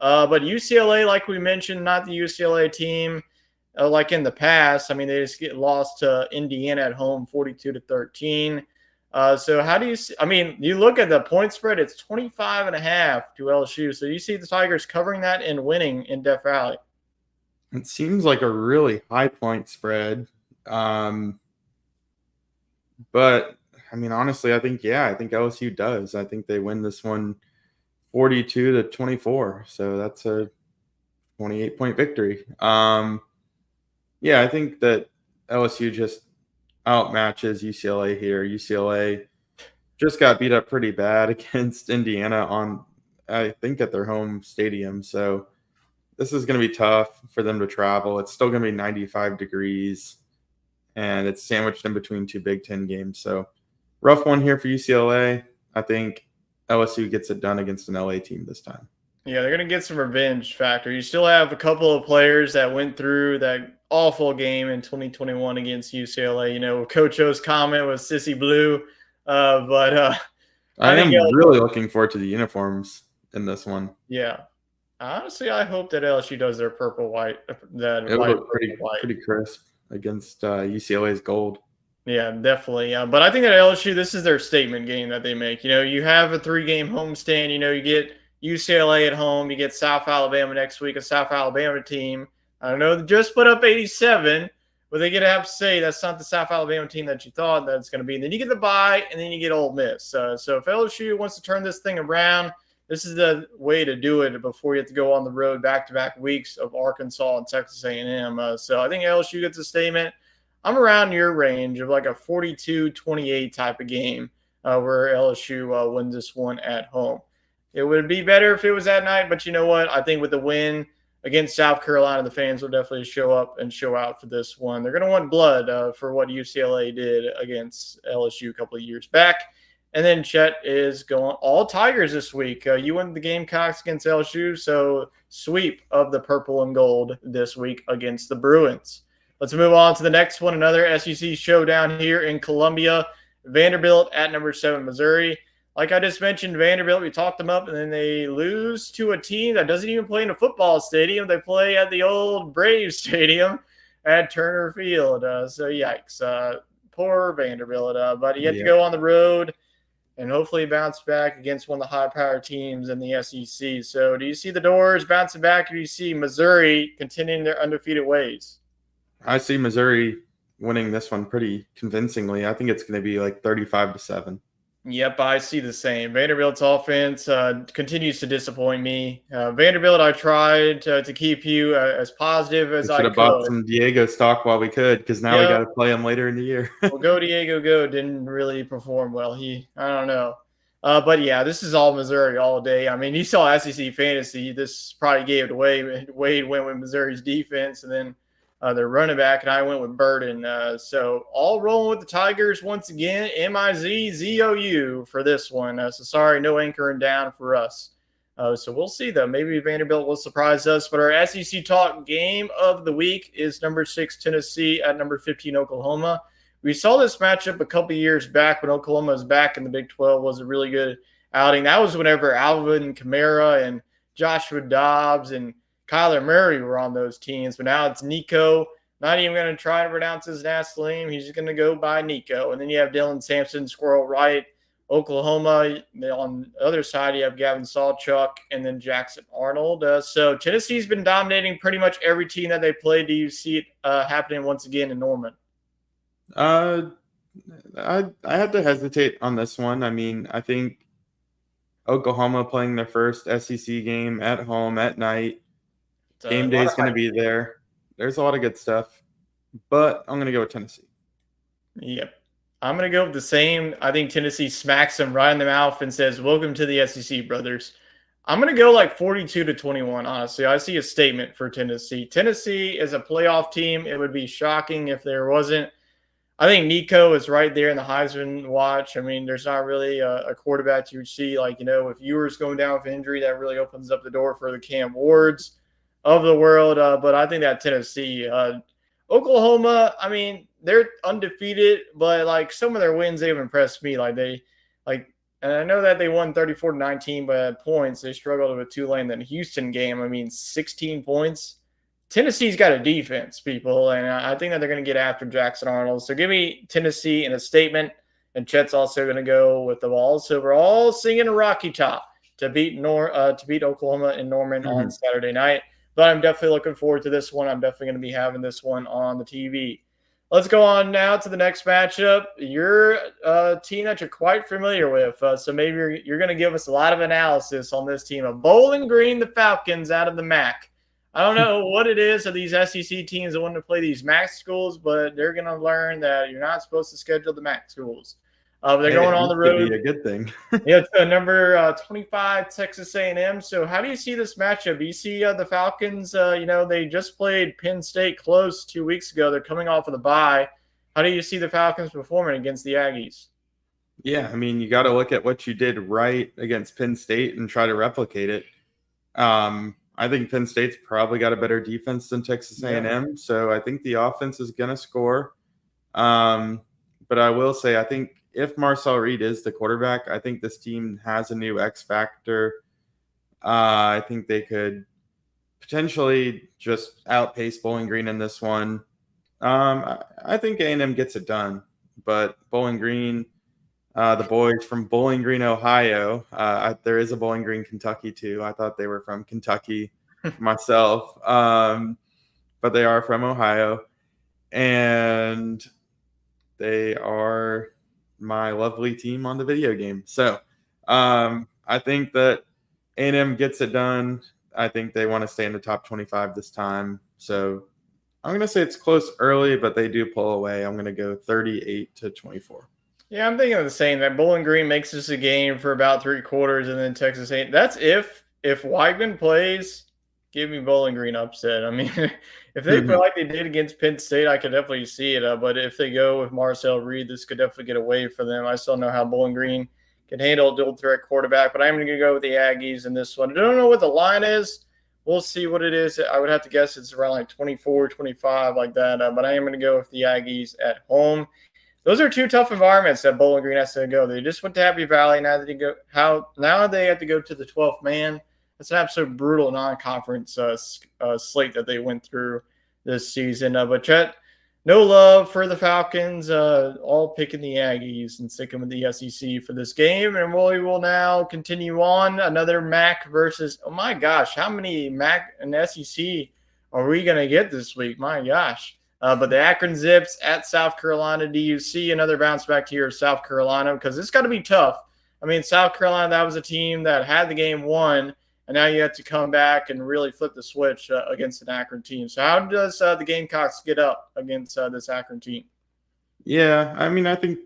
But UCLA, like we mentioned, not the UCLA team like in the past. I mean, they just get lost to Indiana at home, 42-13. So how do you see? I mean, you look at the point spread; it's 25.5 to LSU. So you see the Tigers covering that and winning in Death Valley. It seems like a really high point spread. But I mean, honestly, I think LSU does. I think they win this one 42-24. So that's a 28-point victory. Yeah, I think that LSU just outmatches UCLA here. UCLA just got beat up pretty bad against Indiana on, I think, at their home stadium. So this is going to be tough for them to travel. It's still going to be 95 degrees, and it's sandwiched in between two Big Ten games. So rough one here for UCLA. I think LSU gets it done against an LA team this time. Yeah, they're going to get some revenge factor. You still have a couple of players that went through that awful game in 2021 against UCLA. You know, Coach O's comment was Sissy Blue. I am really looking forward to the uniforms in this one. Yeah. Honestly, I hope that LSU does their purple-white. It'll look pretty crisp against UCLA's gold. Yeah, definitely. But I think that LSU, this is their statement game that they make. You know, you have a 3-game homestand. You know, you get UCLA at home. You get South Alabama next week, a South Alabama team. I know they just put up 87, but they're going to have to say that's not the South Alabama team that you thought that it's going to be. And then you get the bye, and then you get Ole Miss. So if LSU wants to turn this thing around, this is the way to do it before you have to go on the road back-to-back weeks of Arkansas and Texas A&M. So I think LSU gets a statement. I'm around your range of like a 42-28 type of game where LSU wins this one at home. It would be better if it was at night, but you know what? I think with the win against South Carolina, the fans will definitely show up and show out for this one. They're going to want blood for what UCLA did against LSU a couple of years back. And then Chet is going all Tigers this week. You went the Gamecocks against LSU, so sweep of the purple and gold this week against the Bruins. Let's move on to the next one, another SEC showdown here in Columbia. Vanderbilt at number 7, Missouri. Like I just mentioned, Vanderbilt, we talked them up, and then they lose to a team that doesn't even play in a football stadium. They play at the old Braves Stadium at Turner Field. So, yikes. Poor Vanderbilt. But you have to go on the road and hopefully bounce back against one of the high-powered teams in the SEC. So do you see the Doors bouncing back, or do you see Missouri continuing their undefeated ways? I see Missouri winning this one pretty convincingly. I think it's going to be like 35-7. Yep, I see the same. Vanderbilt's offense continues to disappoint me. Vanderbilt, I tried to keep you as positive as I could. Should have bought some Diego stock while we could, because now we got to play him later in the year. Well, go Diego, go. Didn't really perform well. I don't know. But yeah, this is all Missouri all day. I mean, you saw SEC fantasy. This probably gave it away. Wade went with Missouri's defense, and then their running back, and I went with Burden. So all rolling with the Tigers once again. MIZZOU for this one. So sorry, no anchoring down for us. So we'll see, though. Maybe Vanderbilt will surprise us. But our SEC talk game of the week is number 6, Tennessee at number 15, Oklahoma. We saw this matchup a couple years back when Oklahoma was back in the Big 12. Was a really good outing. That was whenever Alvin Kamara and Joshua Dobbs and Kyler Murray were on those teams. But now it's Nico. Not even going to try to pronounce his last name. He's just going to go by Nico. And then you have Dylan Sampson, Squirrel Wright, Oklahoma. On the other side, you have Gavin Sawchuk and then Jackson Arnold. So Tennessee's been dominating pretty much every team that they played. Do you see it happening once again in Norman? I have to hesitate on this one. I mean, I think Oklahoma playing their first SEC game at home at night. Game day is going to be there. There's a lot of good stuff, but I'm going to go with Tennessee. Yep. I'm going to go with the same. I think Tennessee smacks them right in the mouth and says, welcome to the SEC, brothers. I'm going to go like 42-21, honestly. I see a statement for Tennessee. Tennessee is a playoff team. It would be shocking if there wasn't. I think Nico is right there in the Heisman watch. I mean, there's not really a quarterback you would see. Like, if Ewers going down with injury, that really opens up the door for the Cam Wards of the world. But I think that Tennessee Oklahoma, I mean, they're undefeated, but like some of their wins, they've impressed me. Like, and I know that they won 34-19 by points. They struggled with Tulane. Then Houston game, I mean, 16 points. Tennessee's got a defense, people, and I think that they're going to get after Jackson Arnold. So give me Tennessee in a statement, and Chet's also going to go with the Vols. So we're all singing a Rocky Top to beat Oklahoma in Norman on Saturday night. But I'm definitely looking forward to this one. I'm definitely going to be having this one on the TV. Let's go on now to the next matchup. Your team that you're quite familiar with. So maybe you're going to give us a lot of analysis on this team of Bowling Green, the Falcons out of the MAC. I don't know what it is of these SEC teams that want to play these MAC schools, but they're going to learn that you're not supposed to schedule the MAC schools. But they're going on the road. Could be a good thing. Yeah, to number 25 Texas A&M. So how do you see this matchup? Do you see the Falcons? They just played Penn State close 2 weeks ago. They're coming off of the bye. How do you see the Falcons performing against the Aggies? Yeah, I mean, you got to look at what you did right against Penn State and try to replicate it. I think Penn State's probably got a better defense than Texas A&M, so I think the offense is going to score. But I will say, I think if Marcel Reed is the quarterback, I think this team has a new X factor. I think they could potentially just outpace Bowling Green in this one. I think A&M gets it done, but Bowling Green, the boys from Bowling Green, Ohio, there is a Bowling Green, Kentucky too. I thought they were from Kentucky myself, but they are from Ohio, and they are my lovely team on the video game. So I think that A&M gets it done. I think they want to stay in the top 25 this time. So I'm going to say it's close early, but they do pull away. I'm going to go 38-24. Yeah, I'm thinking of the same. That Bowling Green makes this a game for about 3/4, and then Texas A&M. That's if Weigman plays. Give me Bowling Green upset. I mean, if they play like they did against Penn State, I could definitely see it. But if they go with Marcel Reed, this could definitely get away from them. I still know how Bowling Green can handle a dual threat quarterback, but I'm going to go with the Aggies in this one. I don't know what the line is. We'll see what it is. I would have to guess it's around like 24, 25, like that. But I am going to go with the Aggies at home. Those are two tough environments that Bowling Green has to go. They just went to Happy Valley. Now they have to go to the 12th man. It's an absolute brutal non-conference slate that they went through this season. But Chet, no love for the Falcons. All picking the Aggies and sticking with the SEC for this game. And we will now continue on. Another MAC versus, oh my gosh, how many MAC and SEC are we going to get this week? My gosh. But the Akron Zips at South Carolina. Do you see another bounce back here of South Carolina? Because it's got to be tough. I mean, South Carolina, that was a team that had the game won, and now you have to come back and really flip the switch against an Akron team. So how does the Gamecocks get up against this Akron team? Yeah, I mean, I think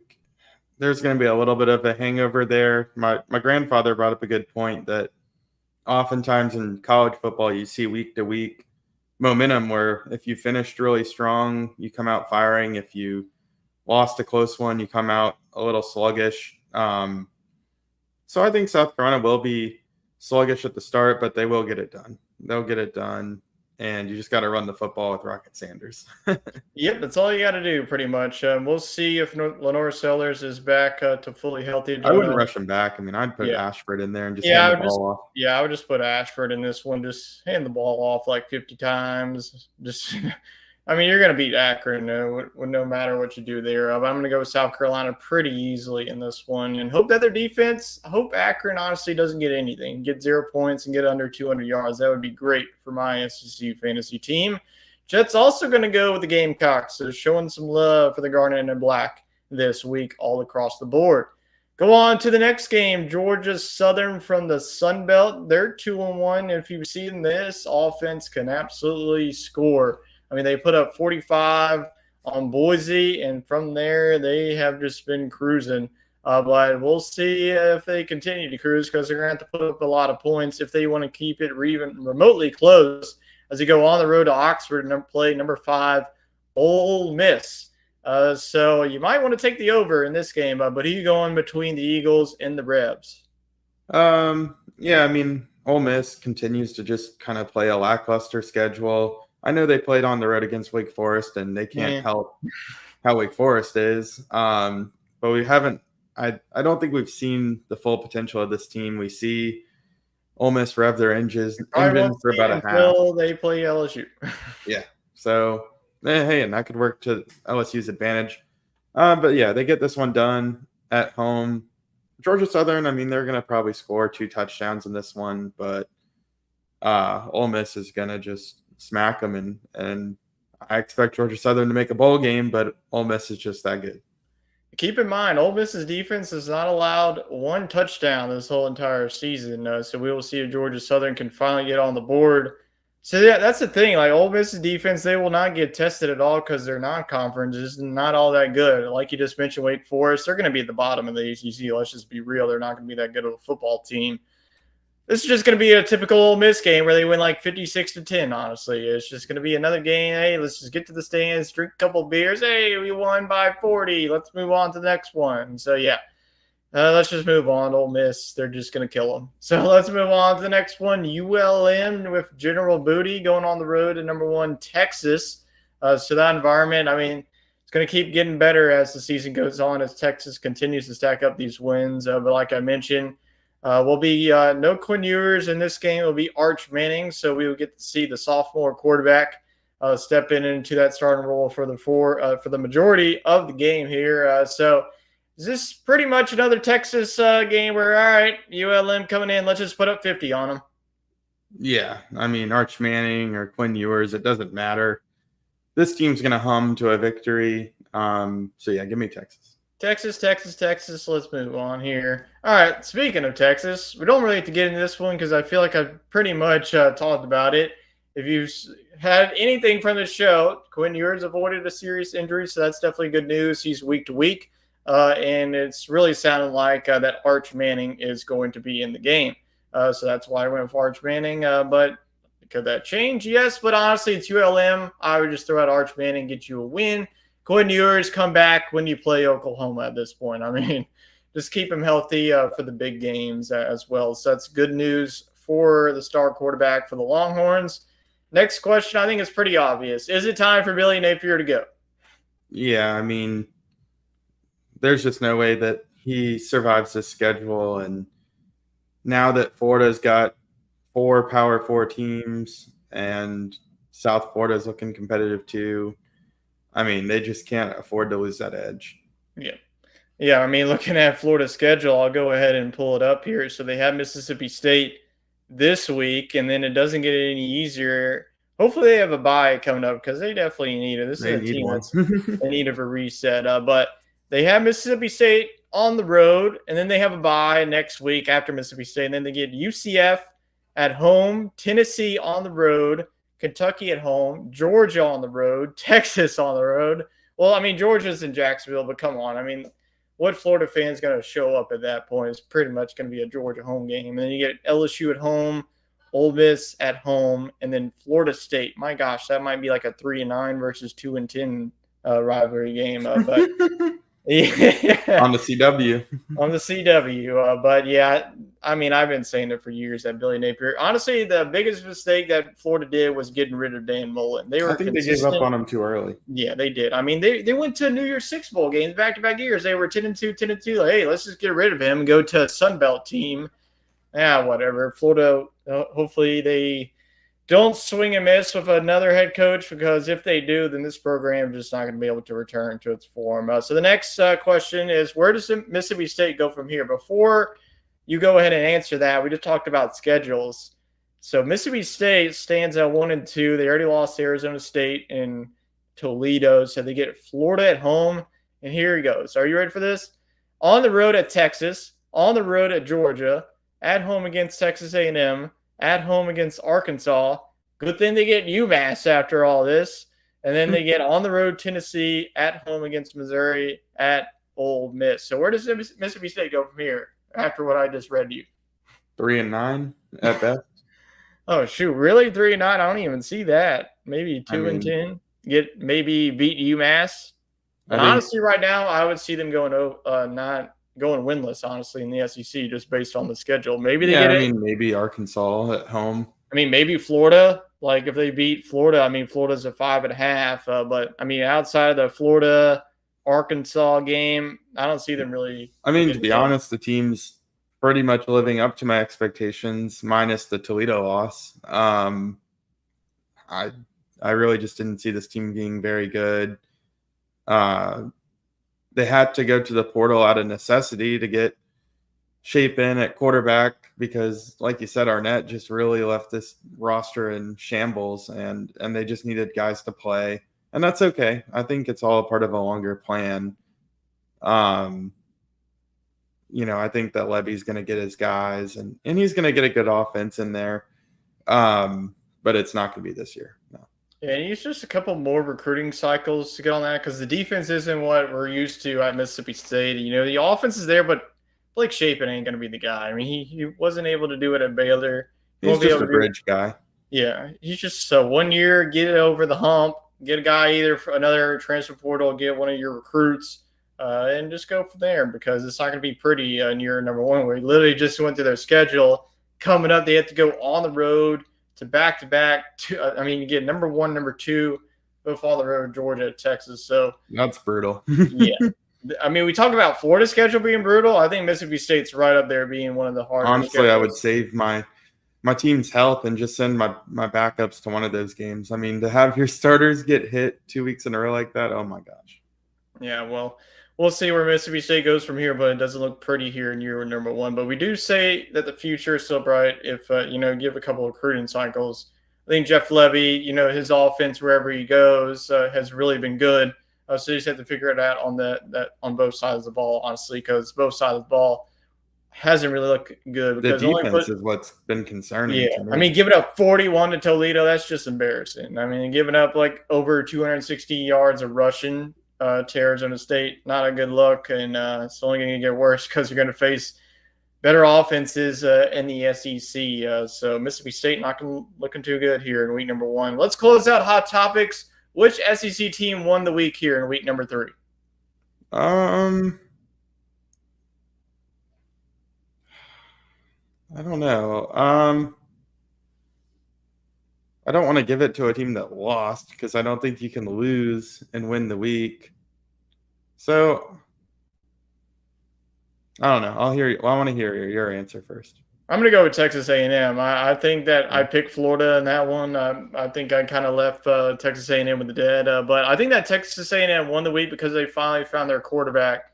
there's going to be a little bit of a hangover there. My grandfather brought up a good point that oftentimes in college football, you see week-to-week momentum where if you finished really strong, you come out firing. If you lost a close one, you come out a little sluggish. So I think South Carolina will be sluggish at the start, but they will get it done. They'll get it done, and you just got to run the football with Rocket Sanders. Yep, that's all you got to do pretty much. We'll see if Lenore Sellers is back to fully healthy. I wouldn't rush him back. I mean, I'd put Ashford in there and just hand the ball off. Yeah, I would just put Ashford in this one. Just hand the ball off like 50 times. Just, I mean, you're going to beat Akron no matter what you do there. I'm going to go with South Carolina pretty easily in this one and hope that their defense, I hope Akron honestly doesn't get anything, get 0 points and get under 200 yards. That would be great for my SEC fantasy team. Jets also going to go with the Gamecocks, so showing some love for the Garnet and Black this week all across the board. Go on to the next game, Georgia Southern from the Sun Belt. They're 2-1. If you've seen this, offense can absolutely score. I mean, they put up 45 on Boise, and from there they have just been cruising. But we'll see if they continue to cruise because they're going to have to put up a lot of points if they want to keep it even remotely close as they go on the road to Oxford and play number 5, Ole Miss. So you might want to take the over in this game, but who are you going between the Eagles and the Rebs? Yeah, I mean, Ole Miss continues to just kind of play a lackluster schedule. I know they played on the road against Wake Forest, and they can't Yeah. help how Wake Forest is. But we haven't. I don't think we've seen the full potential of this team. We see Ole Miss rev their engines Probably won't for see it about a half. until they play LSU. Yeah. So hey, and that could work to LSU's advantage. But yeah, they get this one done at home. Georgia Southern, I mean, they're going to probably score 2 touchdowns in this one, but Ole Miss is going to just smack them. And I expect Georgia Southern to make a bowl game, but Ole Miss is just that good. Keep in mind, Ole Miss's defense has not allowed 1 touchdown this whole entire season. So we will see if Georgia Southern can finally get on the board. So yeah, that's the thing. Like Ole Miss's defense, they will not get tested at all because they're non-conference. It's not all that good. Like you just mentioned, Wake Forest, they're going to be at the bottom of the ACC. Let's just be real; they're not going to be that good of a football team. This is just going to be a typical Ole Miss game where they win like 56-10. Honestly, it's just going to be another game. Hey, let's just get to the stands, drink a couple beers. Hey, we won by 40. Let's move on to the next one. So yeah, let's just move on. Ole Miss, they're just going to kill them. So let's move on to the next one. ULM with General Booty going on the road to #1 Texas. So that environment, I mean, it's going to keep getting better as the season goes on, as Texas continues to stack up these wins. But like I mentioned, will be no Quinn Ewers in this game. It will be Arch Manning, so we will get to see the sophomore quarterback step into that starting role for the majority of the game here. So is this pretty much another Texas game where, all right, ULM coming in, let's just put up 50 on them? Yeah, I mean, Arch Manning or Quinn Ewers, it doesn't matter. This team's going to hum to a victory. So yeah, give me Texas. Texas. Let's move on here. All right. Speaking of Texas, we don't really have to get into this one because I feel like I've pretty much talked about it. If you've had anything from the show, Quinn Ewers avoided a serious injury, so that's definitely good news. He's week to week, and it's really sounding like that Arch Manning is going to be in the game. So that's why I went for Arch Manning. But could that change? Yes, but honestly, it's ULM. I would just throw out Arch Manning, get you a win. Quinn Ewers, come back when you play Oklahoma at this point. I mean, just keep him healthy for the big games as well. So that's good news for the star quarterback for the Longhorns. Next question, I think is pretty obvious. Is it time for Billy Napier to go? Yeah, I mean, there's just no way that he survives this schedule. And now that Florida's got 4 Power 4 teams and South Florida's looking competitive too, I mean, they just can't afford to lose that edge. Yeah. Yeah, I mean, looking at Florida's schedule, I'll go ahead and pull it up here. So they have Mississippi State this week, and then it doesn't get any easier. Hopefully they have a bye coming up because they definitely need it. This is a team that's they need it for reset. But they have Mississippi State on the road, and then they have a bye next week after Mississippi State, and then they get UCF at home, Tennessee on the road, Kentucky at home, Georgia on the road, Texas on the road. Well, I mean, Georgia's in Jacksonville, but come on. I mean, what Florida fan's going to show up at that point is pretty much going to be a Georgia home game. And then you get LSU at home, Ole Miss at home, and then Florida State. My gosh, that might be like a 3-9 versus 2-10 rivalry game. But yeah. On the CW. On the CW. But yeah, I mean, I've been saying it for years that Billy Napier. Honestly, the biggest mistake that Florida did was getting rid of Dan Mullen. I think they gave up on him too early. Yeah, they did. I mean, they went to New Year's Six bowl games back-to-back years. They were 10-2, 10-2. Like, hey, let's just get rid of him and go to a Sun Belt team. Yeah, whatever. Florida, hopefully they don't swing and miss with another head coach, because if they do, then this program is just not going to be able to return to its form. So the next question is, where does Mississippi State go from here? Before you go ahead and answer that, we just talked about schedules. So Mississippi State stands at 1-2. They already lost to Arizona State and Toledo, so they get Florida at home. And here he goes. Are you ready for this? On the road at Texas, on the road at Georgia, at home against Texas A&M, at home against Arkansas. Good thing they get UMass after all this. And then they get on the road Tennessee, at home against Missouri, at Ole Miss. So where does Mississippi State go from here after what I just read to you? 3-9 at best. Oh, shoot. Really? 3-9? I don't even see that. Maybe 2-10. Maybe beat UMass. Honestly, right now, I would see them going not going winless, honestly, in the SEC, just based on the schedule. Maybe they get it. Maybe Arkansas at home. I mean, maybe Florida Like if they beat Florida, I mean Florida's a 5.5. But I mean outside of the Florida Arkansas game, I don't see them really I mean, to getting be it. honest, the team's pretty much living up to my expectations, minus the Toledo loss. I I really just didn't see this team being very good. Uh, they had to go to the portal out of necessity to get shape in at quarterback because, like you said, Arnett just really left this roster in shambles, and they just needed guys to play, and that's okay. I think it's all a part of a longer plan. Um, I think that Levy's going to get his guys, and he's going to get a good offense in there. But it's not going to be this year. No. Yeah, and it's just a couple more recruiting cycles to get on that because the defense isn't what we're used to at Mississippi State. The offense is there, but Blake Shapen ain't going to be the guy. I mean, he wasn't able to do it at Baylor. He He's won't be just able a to do. bridge guy. Yeah, he's just 1 year, get it over the hump, get a guy either for another transfer portal, get one of your recruits, and just go from there because it's not going to be pretty in year number one. We literally just went through their schedule. Coming up, they have to go on the road to back. I mean, you get number one, number two, both on the road, Georgia, Texas. So that's brutal. Yeah. I mean, we talk about Florida's schedule being brutal. I think Mississippi State's right up there being one of the harder Honestly, schedules. I would save my team's health and just send my backups to one of those games. I mean, to have your starters get hit 2 weeks in a row like that, oh my gosh. Yeah, well, we'll see where Mississippi State goes from here, but it doesn't look pretty here in year number one. But we do say that the future is still bright if, give a couple of recruiting cycles. I think Jeff Levy, his offense wherever he goes has really been good. So you just have to figure it out on that on both sides of the ball, honestly, because both sides of the ball hasn't really looked good. The Because defense is what's been concerning to me. I mean, giving up 41 to Toledo, that's just embarrassing. I mean, giving up like over 260 yards of rushing to Arizona State, not a good look, and it's only going to get worse because you're going to face better offenses in the SEC. So Mississippi State not looking too good here in week number one. Let's close out hot topics. Which SEC team won the week here in week number 3? I don't know. I don't want to give it to a team that lost because I don't think you can lose and win the week. So I don't know. I want to hear your answer first. I'm going to go with Texas A&M. I think that I picked Florida in that one. I think I kind of left Texas A&M with the dead. But I think that Texas A&M won the week because they finally found their quarterback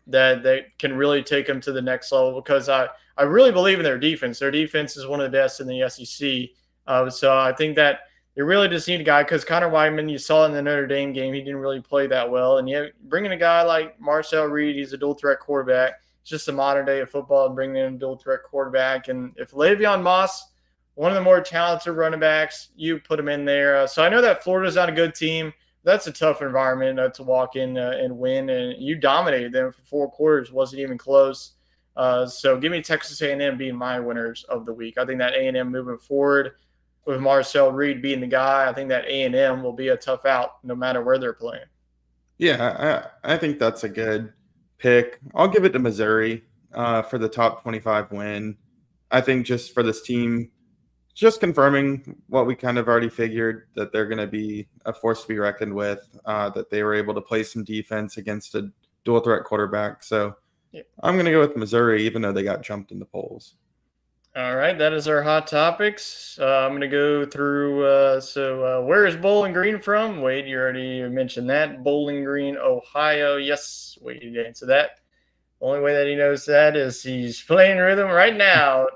that they can really take them to the next level because I really believe in their defense. Their defense is one of the best in the SEC. So I think that they really just need a guy because Connor Weidman, you saw in the Notre Dame game, he didn't really play that well. And you bring in a guy like Marcel Reed, he's a dual threat quarterback. It's just the modern day of football and bringing in a dual threat quarterback. And if Le'Veon Moss, one of the more talented running backs, you put him in there. So I know that Florida's not a good team. That's a tough environment to walk in and win. And you dominated them for 4 quarters. Wasn't even close. So give me Texas A&M being my winners of the week. I think that A&M moving forward with Marcel Reed being the guy, I think that A&M will be a tough out no matter where they're playing. Yeah, I think that's a good pick. I'll give it to Missouri for the top 25 win. I think just for this team, just confirming what we kind of already figured, that they're going to be a force to be reckoned with, that they were able to play some defense against a dual threat quarterback. So I'm going to go with Missouri, even though they got jumped in the polls. All right, that is our hot topics. I'm going to go through. Where is Bowling Green from? Wade, you already mentioned that. Bowling Green, Ohio. Yes, Wade, you answer that. The only way that he knows that is he's playing rhythm right now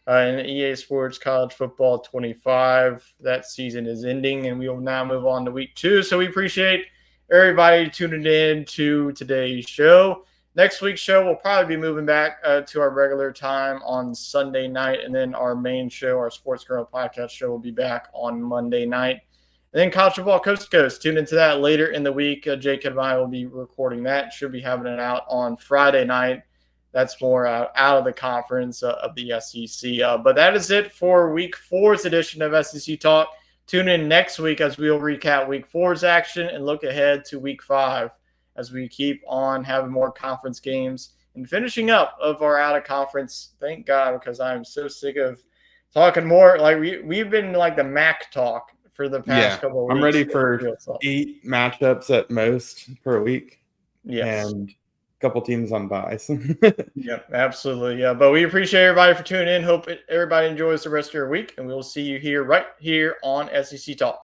in EA Sports College Football 25. That season is ending, and we will now move on to week 2. So we appreciate everybody tuning in to today's show. Next week's show, we'll probably be moving back to our regular time on Sunday night. And then our main show, our Sports Girl podcast show, will be back on Monday night. And then college football coast to coast. Tune into that later in the week. Jacob and I will be recording that. Should be having it out on Friday night. That's more out of the conference of the SEC. But that is it for week 4's edition of SEC Talk. Tune in next week as we'll recap week 4's action and look ahead to week 5. As we keep on having more conference games and finishing up of our out of conference. Thank God, because I'm so sick of talking more like we've been like the MAC talk for the past couple of weeks. I'm ready for 8 matchups at most per week. Yes. And a couple teams on buys. Yep, absolutely. Yeah, but we appreciate everybody for tuning in. Hope everybody enjoys the rest of your week, and we'll see you here right here on SEC Talk.